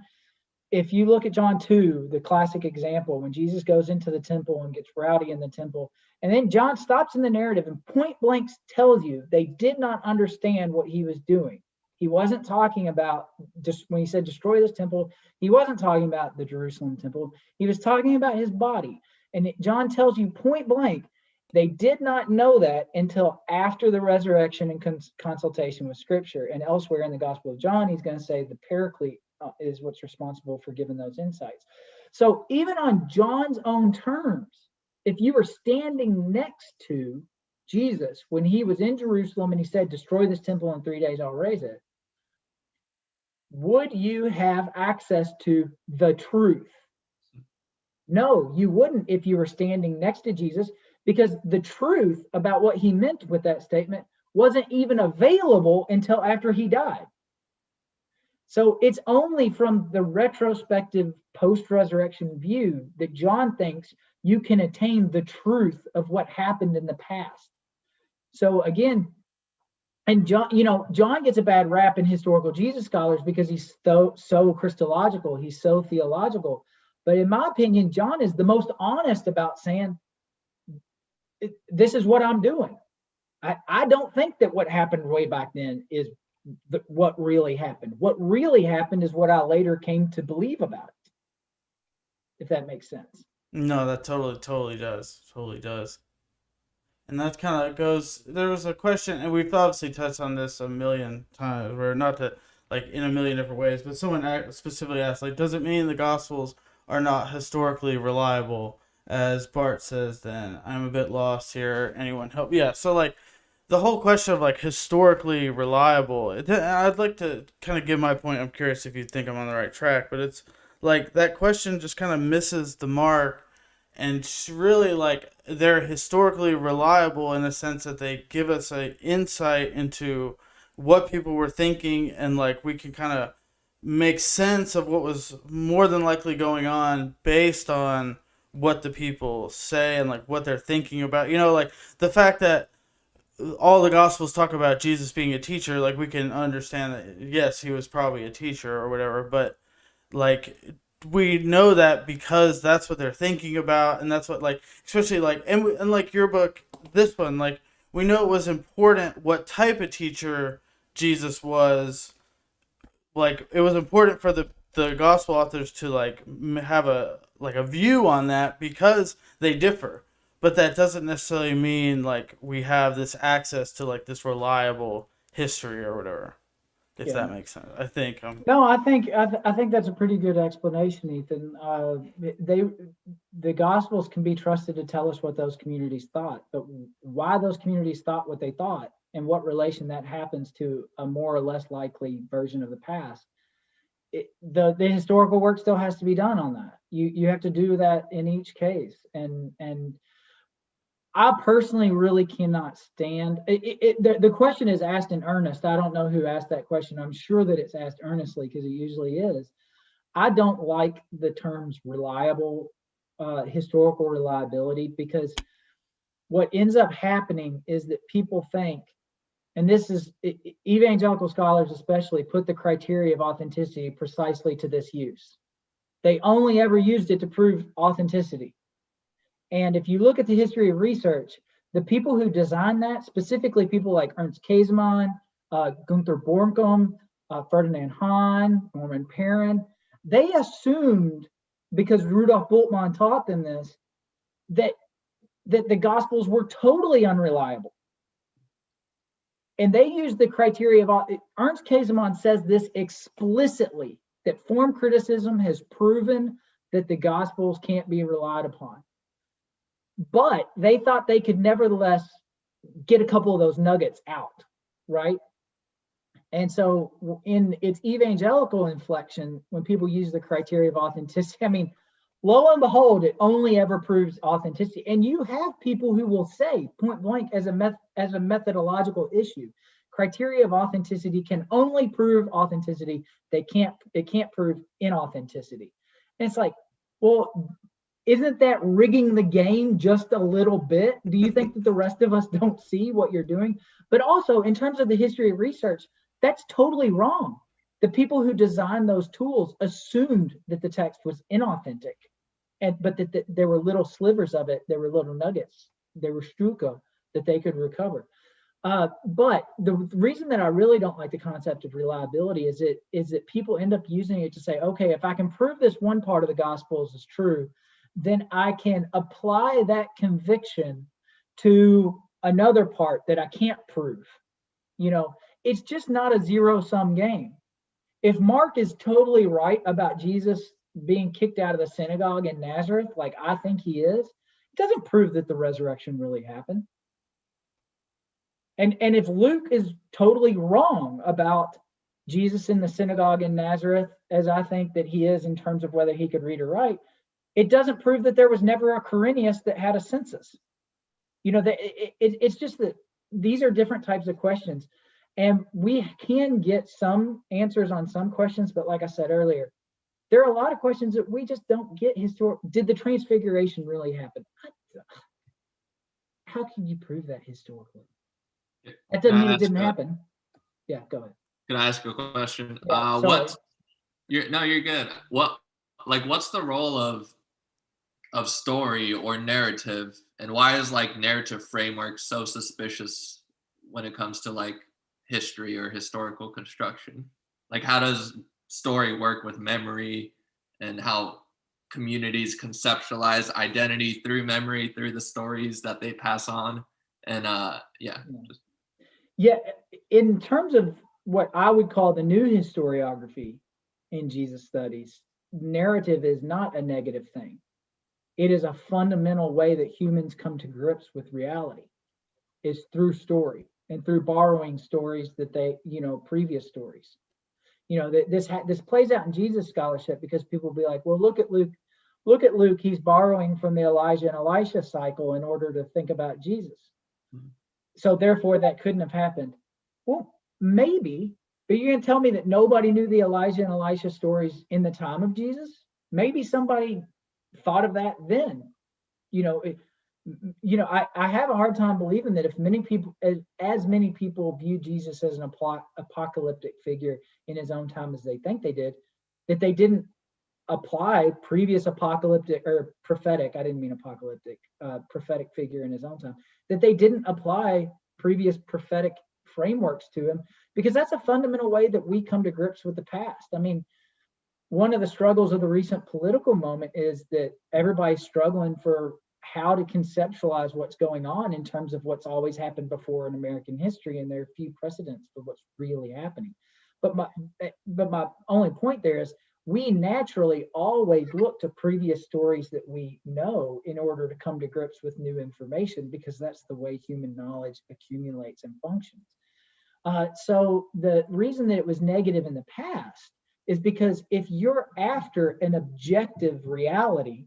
if you look at John 2, the classic example, when Jesus goes into the temple and gets rowdy in the temple, and then John stops in the narrative and point blank tells you they did not understand what he was doing. He wasn't talking about, just when he said destroy this temple, he wasn't talking about the Jerusalem temple. He was talking about his body. And John tells you point blank, they did not know that until after the resurrection and consultation with Scripture. And elsewhere in the Gospel of John, he's going to say the Paraclete is what's responsible for giving those insights. So even on John's own terms, if you were standing next to Jesus when he was in Jerusalem and he said, destroy this temple in 3 days, I'll raise it, would you have access to the truth? No, you wouldn't if you were standing next to Jesus, because the truth about what he meant with that statement wasn't even available until after he died. So it's only from the retrospective post-resurrection view that John thinks you can attain the truth of what happened in the past. So again, and John gets a bad rap in historical Jesus scholars because he's so Christological, he's so theological. But in my opinion, John is the most honest about saying, this is what I'm doing. I don't think that what happened way back then is what really happened. What really happened is what I later came to believe about it, if that makes sense. No, that totally does. Totally does. And that kind of goes, there was a question, and we've obviously touched on this a million times, where not to, like, in a million different ways, but someone specifically asked, like, does it mean the Gospels are not historically reliable? As Bart says, then I'm a bit lost here. Anyone help? Yeah, so, like, the whole question of, like, historically reliable, I'd like to kind of give my point. I'm curious if you think I'm on the right track, but it's, like, that question just kind of misses the mark. And really, like, they're historically reliable in the sense that they give us an insight into what people were thinking, and, like, we can kind of make sense of what was more than likely going on based on what the people say and, like, what they're thinking about. Like, the fact that all the Gospels talk about Jesus being a teacher, like, we can understand that, yes, he was probably a teacher or whatever, but, like, we know that because that's what they're thinking about, and that's what, like, especially, like, and like your book, this one, like, we know it was important what type of teacher Jesus was. Like, it was important for the gospel authors to, like, have a view on that because they differ, but that doesn't necessarily mean, like, we have this access to, like, this reliable history or whatever. If that makes sense, I think. No, I think that's a pretty good explanation, Ethan. The Gospels can be trusted to tell us what those communities thought, but why those communities thought what they thought and what relation that happens to a more or less likely version of the past, the historical work still has to be done on that. You have to do that in each case, and I personally really cannot stand it. The question is asked in earnest. I don't know who asked that question. I'm sure that it's asked earnestly because it usually is. I don't like the terms reliable, historical reliability, because what ends up happening is that people think, and this is evangelical scholars especially, put the criteria of authenticity precisely to this use. They only ever used it to prove authenticity. And if you look at the history of research, the people who designed that, specifically people like Ernst Käsemann, Gunther Bornkamm, Ferdinand Hahn, Norman Perrin, they assumed, because Rudolf Bultmann taught them this, that the Gospels were totally unreliable. And they used the criteria of, Ernst Käsemann says this explicitly, that form criticism has proven that the Gospels can't be relied upon. But they thought they could nevertheless get a couple of those nuggets out, right? And so in its evangelical inflection, when people use the criteria of authenticity, I mean, lo and behold, it only ever proves authenticity. And you have people who will say point blank as a methodological issue, criteria of authenticity can only prove authenticity. It can't prove inauthenticity. And it's like, well, isn't that rigging the game just a little bit? Do you think that the rest of us don't see what you're doing? But also, in terms of the history of research, that's totally wrong. The people who designed those tools assumed that the text was inauthentic, but that there were little slivers of it, there were little nuggets, there were strucco that they could recover. But the reason that I really don't like the concept of reliability is that people end up using it to say, okay, if I can prove this one part of the Gospels is true, then I can apply that conviction to another part that I can't prove. It's just not a zero-sum game. If Mark is totally right about Jesus being kicked out of the synagogue in Nazareth, like I think he is, it doesn't prove that the resurrection really happened. And if Luke is totally wrong about Jesus in the synagogue in Nazareth, as I think that he is in terms of whether he could read or write, it doesn't prove that there was never a Quirinius that had a census. It's just that these are different types of questions. And we can get some answers on some questions, but like I said earlier, there are a lot of questions that we just don't get. Did the transfiguration really happen? How can you prove that historically? That doesn't mean it didn't happen. Yeah, go ahead. Can I ask a question? Yeah, You're good. What's the role of story or narrative, and why is narrative framework so suspicious when it comes to history or historical construction? How does story work with memory, and how communities conceptualize identity through memory, through the stories that they pass on? And Yeah, in terms of what I would call the new historiography in Jesus studies, narrative is not a negative thing. It is a fundamental way that humans come to grips with reality, is through story and through borrowing stories that previous stories. This plays out in Jesus scholarship because people will be like, well, look at Luke, he's borrowing from the Elijah and Elisha cycle in order to think about Jesus. Mm-hmm. So therefore that couldn't have happened. Well, maybe, but you're going to tell me that nobody knew the Elijah and Elisha stories in the time of Jesus? Maybe somebody thought of that then. I have a hard time believing that if many people, as many people view Jesus as an apocalyptic figure in his own time as they think they did, that they didn't apply previous apocalyptic or prophetic, I didn't mean apocalyptic, prophetic figure in his own time, that they didn't apply previous prophetic frameworks to him, because that's a fundamental way that we come to grips with the past. I mean, one of the struggles of the recent political moment is that everybody's struggling for how to conceptualize what's going on in terms of what's always happened before in American history, and there are few precedents for what's really happening. But my only point there is we naturally always look to previous stories that we know in order to come to grips with new information, because that's the way human knowledge accumulates and functions. So the reason that it was negative in the past is because if you're after an objective reality,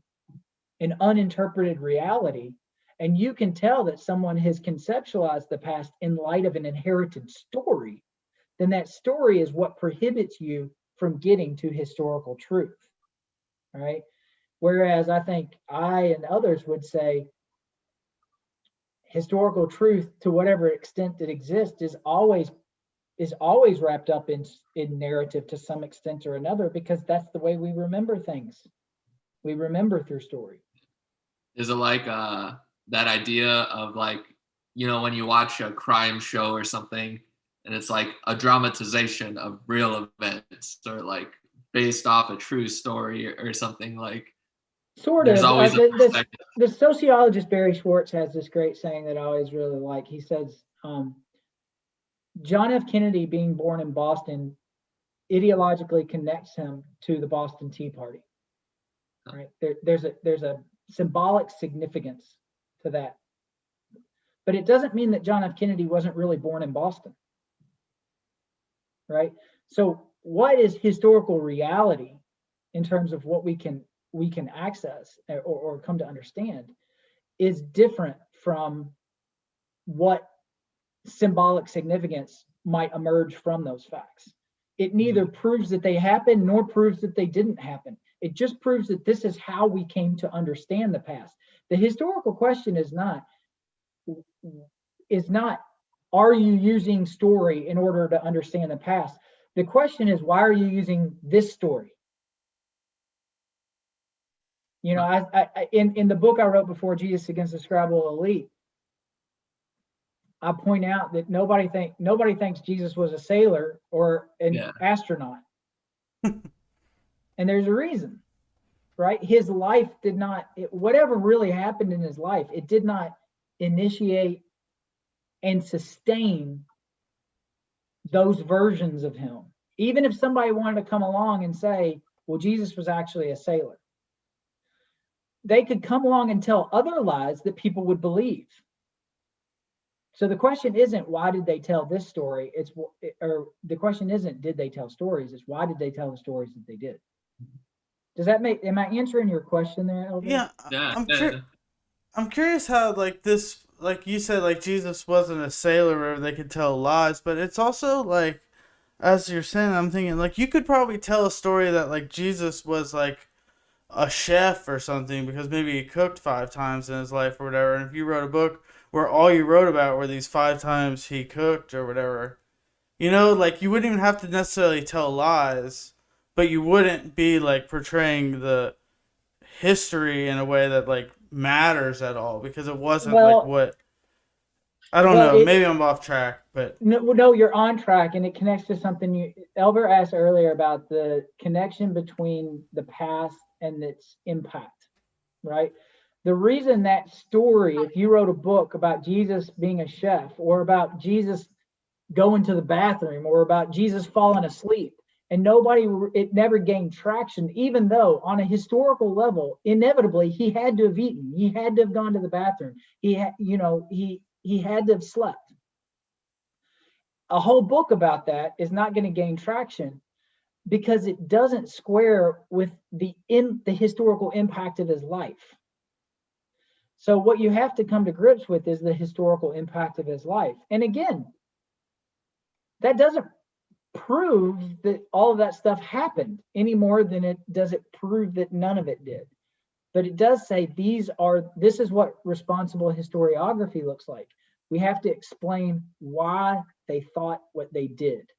an uninterpreted reality, and you can tell that someone has conceptualized the past in light of an inherited story, then that story is what prohibits you from getting to historical truth, right? Whereas I think I and others would say historical truth, to whatever extent it exists, is always wrapped up in narrative to some extent or another, because that's the way we remember things. We remember through story. Is it that idea of when you watch a crime show or something, and it's like a dramatization of real events, or based off a true story or something, sort of. There's always the sociologist Barry Schwartz has this great saying that I always really like. He says, John F. Kennedy being born in Boston ideologically connects him to the Boston Tea Party. Right? There's a symbolic significance to that. But it doesn't mean that John F. Kennedy wasn't really born in Boston. Right? So what is historical reality in terms of what we can access or come to understand is different from what symbolic significance might emerge from those facts. It neither proves that they happened nor proves that they didn't happen. It just proves that this is how we came to understand the past. The historical question is not, are you using story in order to understand the past? The question is, why are you using this story? You know, I in the book I wrote before Jesus Against the Scribal Elite, I point out that nobody thinks Jesus was a sailor or an astronaut. And there's a reason, right? His life did not, whatever really happened in his life, it did not initiate and sustain those versions of him. Even if somebody wanted to come along and say, well, Jesus was actually a sailor, they could come along and tell other lies that people would believe. So the question isn't, why did they tell this story? Or the question isn't, did they tell stories? It's, why did they tell the stories that they did? Does that make, am I answering your question there, Elder? Yeah, I'm curious how, like, this, like you said, like, Jesus wasn't a sailor or they could tell lies, but it's also, like, as you're saying, I'm thinking, like, you could probably tell a story that, like, Jesus was, like, a chef or something because maybe he cooked 5 times in his life or whatever, and if you wrote a book where all you wrote about were these 5 times he cooked or whatever, you know, like, you wouldn't even have to necessarily tell lies, but you wouldn't be, like, portraying the history in a way that, like, matters at all because it wasn't, like, what, I don't know, maybe I'm off track, but no, you're on track, and it connects to something Elver asked earlier about the connection between the past and its impact, right? The reason that story, if you wrote a book about Jesus being a chef, or about Jesus going to the bathroom, or about Jesus falling asleep, and it never gained traction, even though on a historical level, inevitably he had to have eaten, he had to have gone to the bathroom, he had to have slept. A whole book about that is not going to gain traction because it doesn't square with the historical impact of his life. So what you have to come to grips with is the historical impact of his life. And again, that doesn't prove that all of that stuff happened any more than it does it prove that none of it did. But it does say this is what responsible historiography looks like. We have to explain why they thought what they did.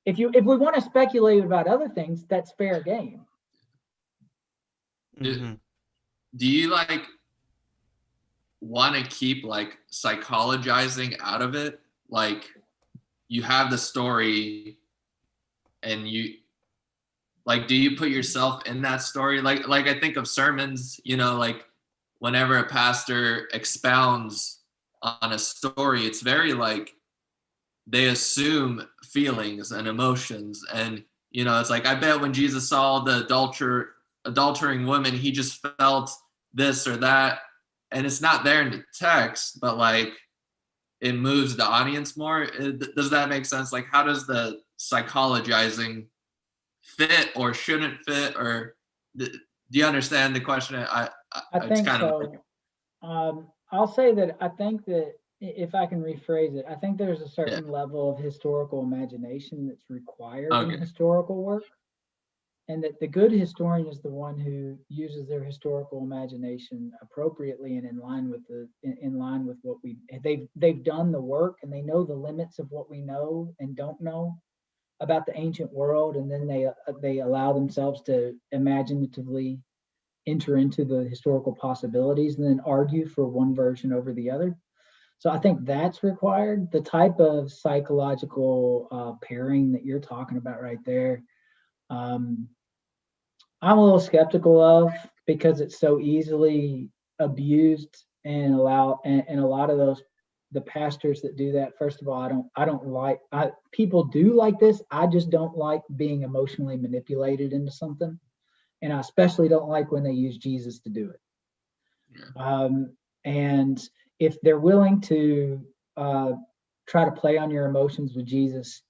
If we want to speculate about other things, that's fair game. Do you, like, want to keep, like, psychologizing out of it? Like, you have the story and you, like, do you put yourself in that story? Like I think of sermons, you know, like whenever a pastor expounds on a story, it's very, like, they assume feelings and emotions. And, you know, it's like, I bet when Jesus saw the adultering woman, he just felt this or that. And it's not there in the text, but, like, it moves the audience more. Does that make sense? Like, how does the psychologizing fit or shouldn't fit? Or do you understand the question? I think so. I'll say that I think that, if I can rephrase it, I think there's a certain level of historical imagination that's required in historical work, and that the good historian is the one who uses their historical imagination appropriately and in line with what they've done the work, and they know the limits of what we know and don't know about the ancient world, and then they allow themselves to imaginatively enter into the historical possibilities and then argue for one version over the other. So I think that's required. The type of psychological pairing that you're talking about right there, I'm a little skeptical of, because it's so easily abused, and a lot of the pastors that do that, first of all, people do like this. I just don't like being emotionally manipulated into something. And I especially don't like when they use Jesus to do it. And if they're willing to try to play on your emotions with Jesus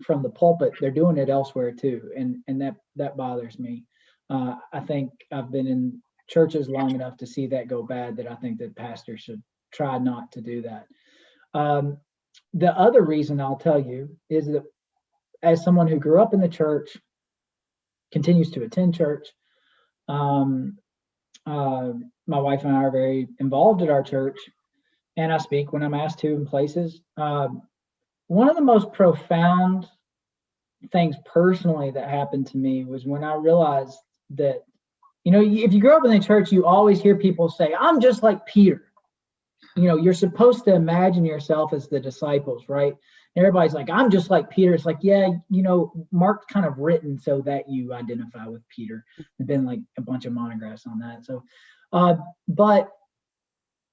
from the pulpit, they're doing it elsewhere too. And that bothers me. I think I've been in churches long enough to see that go bad, that I think that pastors should try not to do that. The other reason I'll tell you is that, as someone who grew up in the church, continues to attend church, my wife and I are very involved at our church, and I speak when I'm asked to in places. One of the most profound things personally that happened to me was when I realized that, if you grow up in the church, you always hear people say, I'm just like Peter. You're supposed to imagine yourself as the disciples, right? And everybody's like, I'm just like Peter. It's like, yeah, Mark's kind of written so that you identify with Peter. There's been like a bunch of monographs on that. So, but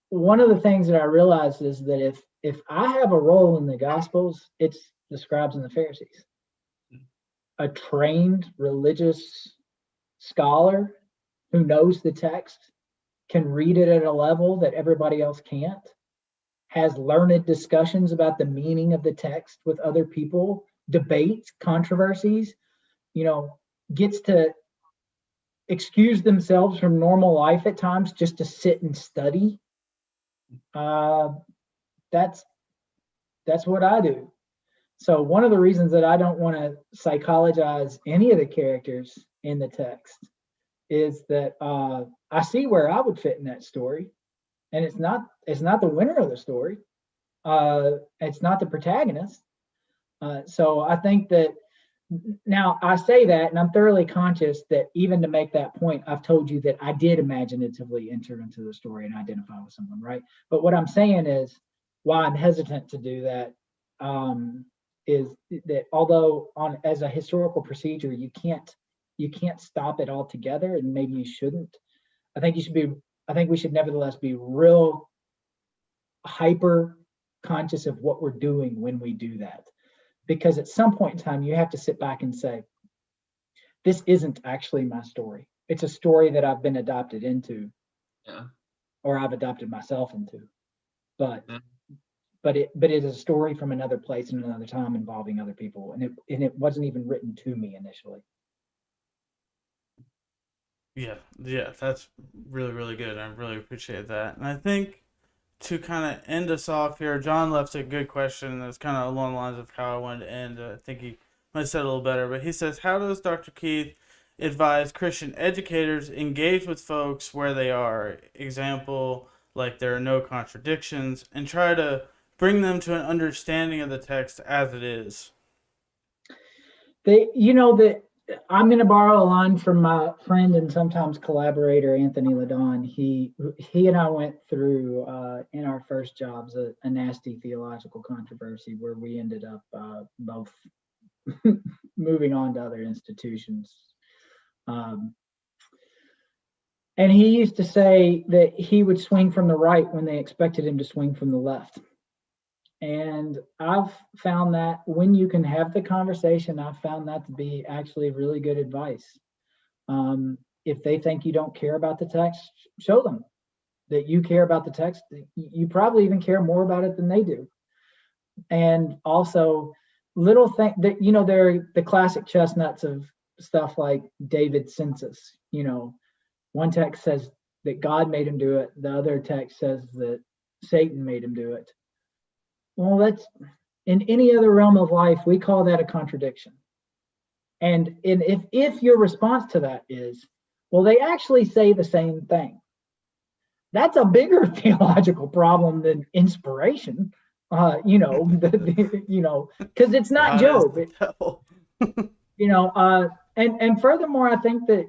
one of the things that I realized is that if I have a role in the Gospels, it's the scribes and the Pharisees. A trained religious scholar who knows the text, can read it at a level that everybody else can't, has learned discussions about the meaning of the text with other people, debates, controversies, gets to excuse themselves from normal life at times just to sit and study. That's what I do. So one of the reasons that I don't want to psychologize any of the characters in the text is that I see where I would fit in that story, and it's not the winner of the story. It's not the protagonist. So I think that now I say that, and I'm thoroughly conscious that even to make that point, I've told you that I did imaginatively enter into the story and identify with someone, right? But what I'm saying is why I'm hesitant to do that is that although as a historical procedure, you can't stop it altogether, and maybe you shouldn't. I think we should nevertheless be real hyper conscious of what we're doing when we do that. Because at some point in time, you have to sit back and say, this isn't actually my story. It's a story that I've been adopted into, or I've adopted myself into. But it is a story from another place and another time involving other people, and it wasn't even written to me initially. Yeah, that's really, really good. I really appreciate that. And I think to kind of end us off here, John left a good question that's kind of along the lines of how I wanted to end. I think he might have said it a little better, but he says, how does Dr. Keith advise Christian educators engage with folks where they are? Example, like there are no contradictions, and try to bring them to an understanding of the text as it is. I'm going to borrow a line from my friend and sometimes collaborator, Anthony Ladon. He and I went through, in our first jobs, a nasty theological controversy where we ended up both moving on to other institutions. And he used to say that he would swing from the right when they expected him to swing from the left. And I've found that when you can have the conversation, I've found that to be actually really good advice. If they think you don't care about the text, show them that you care about the text. You probably even care more about it than they do. And also little things that, they're the classic chestnuts of stuff like David's census. One text says that God made him do it. The other text says that Satan made him do it. Well, that's in any other realm of life, we call that a contradiction. And if your response to that is, well, they actually say the same thing, that's a bigger theological problem than inspiration. Because it's not Job. And furthermore, I think that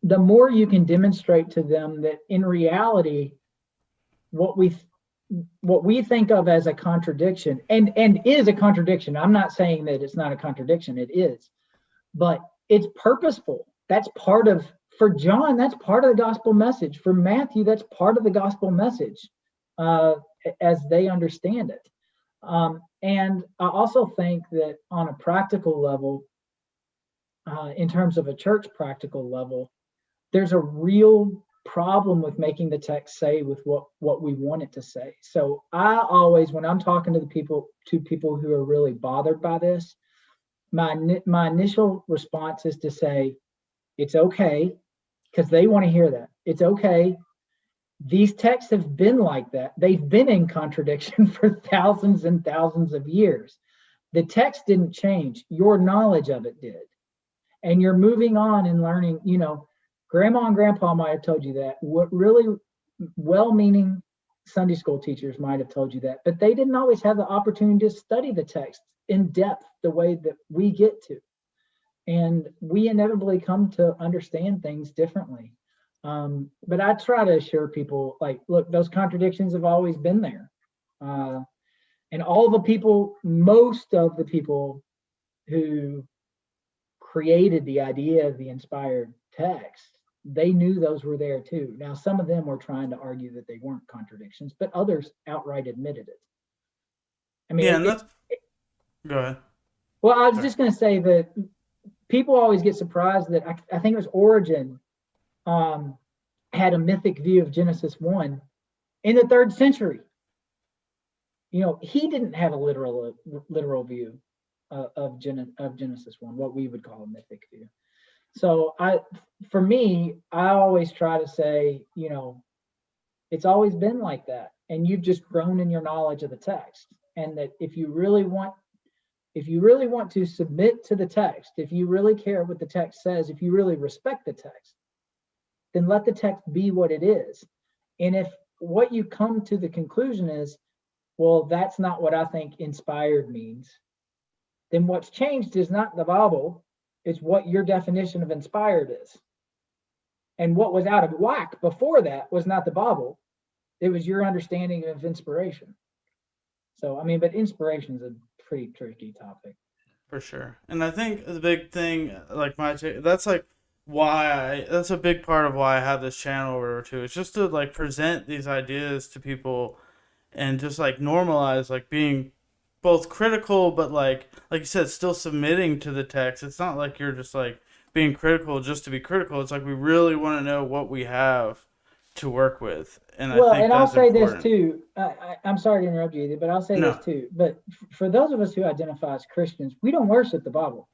the more you can demonstrate to them that in reality, what we think of as a contradiction and is a contradiction. I'm not saying that it's not a contradiction, it is, but it's purposeful. That's part of, for John, that's part of the gospel message. For Matthew, that's part of the gospel message as they understand it. And I also think that on a practical level, in terms of a church practical level, there's a real problem with making the text say with what we want it to say. So I always, when I'm talking to people who are really bothered by this, my initial response is to say, it's okay, because they want to hear that. It's okay. These texts have been like that. They've been in contradiction for thousands and thousands of years. The text didn't change. Your knowledge of it did. And you're moving on and learning, Grandma and Grandpa might have told you that. What really well-meaning Sunday school teachers might have told you that, but they didn't always have the opportunity to study the text in depth the way that we get to. And we inevitably come to understand things differently. But I try to assure people, like, look, those contradictions have always been there. And most of the people who created the idea of the inspired text, they knew those were there too. Now, some of them were trying to argue that they weren't contradictions, but others outright admitted it. I mean, Yeah, go ahead. Well, I was just going to say that people always get surprised that I think it was Origen had a mythic view of Genesis 1 in the 3rd century. He didn't have a literal view of Genesis 1, what we would call a mythic view. So for me, I always try to say, it's always been like that, and you've just grown in your knowledge of the text. And that if you really want to submit to the text, if you really care what the text says, if you really respect the text, then let the text be what it is. And if what you come to the conclusion is, well, that's not what I think inspired means, then what's changed is not the Bible, it's what your definition of inspired is. And what was out of whack before that was not the Bible, it was your understanding of inspiration. So, but inspiration is a pretty tricky topic. For sure. And I think the big thing, like that's a big part of why I have this channel or two. It's just to like present these ideas to people and just like normalize like being both critical, but like you said, still submitting to the text. It's not like you're just like being critical just to be critical. It's like we really want to know what we have to work with. And I think I'll say important. this too. I'm sorry to interrupt you, but I'll say this too. But for those of us who identify as Christians, we don't worship the Bible,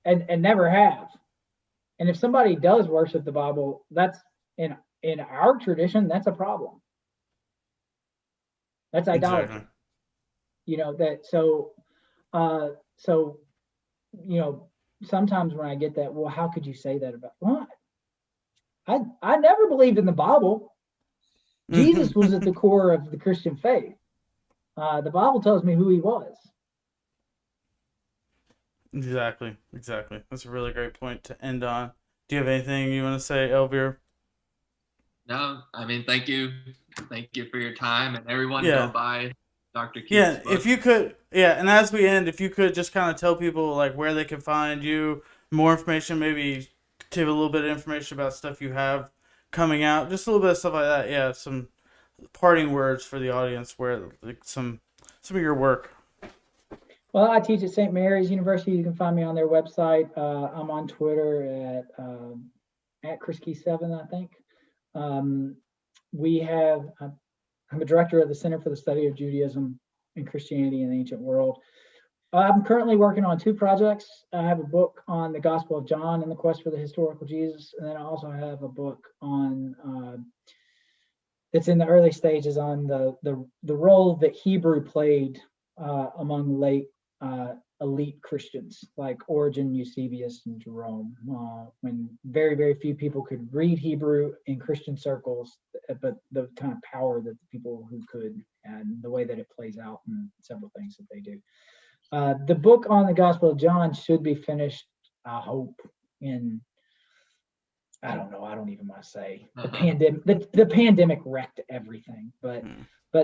and never have. And if somebody does worship the Bible, that's in our tradition, that's a problem. That's idolatry. Exactly. Sometimes when I get that, well, how could you say that about what? I never believed in the Bible. Jesus was at the core of the Christian faith. The Bible tells me who he was. Exactly. That's a really great point to end on. Do you have anything you want to say, Elvira? No, thank you. Thank you for your time, and everyone go by Dr. Keith's book. If you could, and as we end, if you could just kind of tell people like where they can find you, more information, maybe give a little bit of information about stuff you have coming out, just a little bit of stuff like that. Yeah, some parting words for the audience, where like some of your work. Well, I teach at St. Mary's University. You can find me on their website. I'm on Twitter at ChrisKey7, I think. I'm a director of the Center for the Study of Judaism and Christianity in the Ancient World. I'm currently working on 2 projects. I have a book on the Gospel of John and the quest for the historical Jesus, and then I also have a book on that's in the early stages on the role that Hebrew played among late elite Christians like Origen, Eusebius, and Jerome, when very, very few people could read Hebrew in Christian circles, but the kind of power that the people who could, and the way that it plays out in several things that they do. The book on the Gospel of John should be finished, I hope, in, I don't know, I don't even want to say. The pandemic wrecked everything, but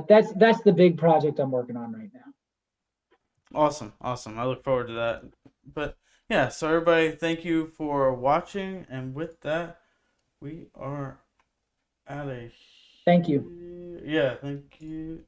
that's the big project I'm working on right now. Awesome. I look forward to that. But yeah, so everybody, thank you for watching, and with that, we are out of here. Thank you. Yeah, thank you.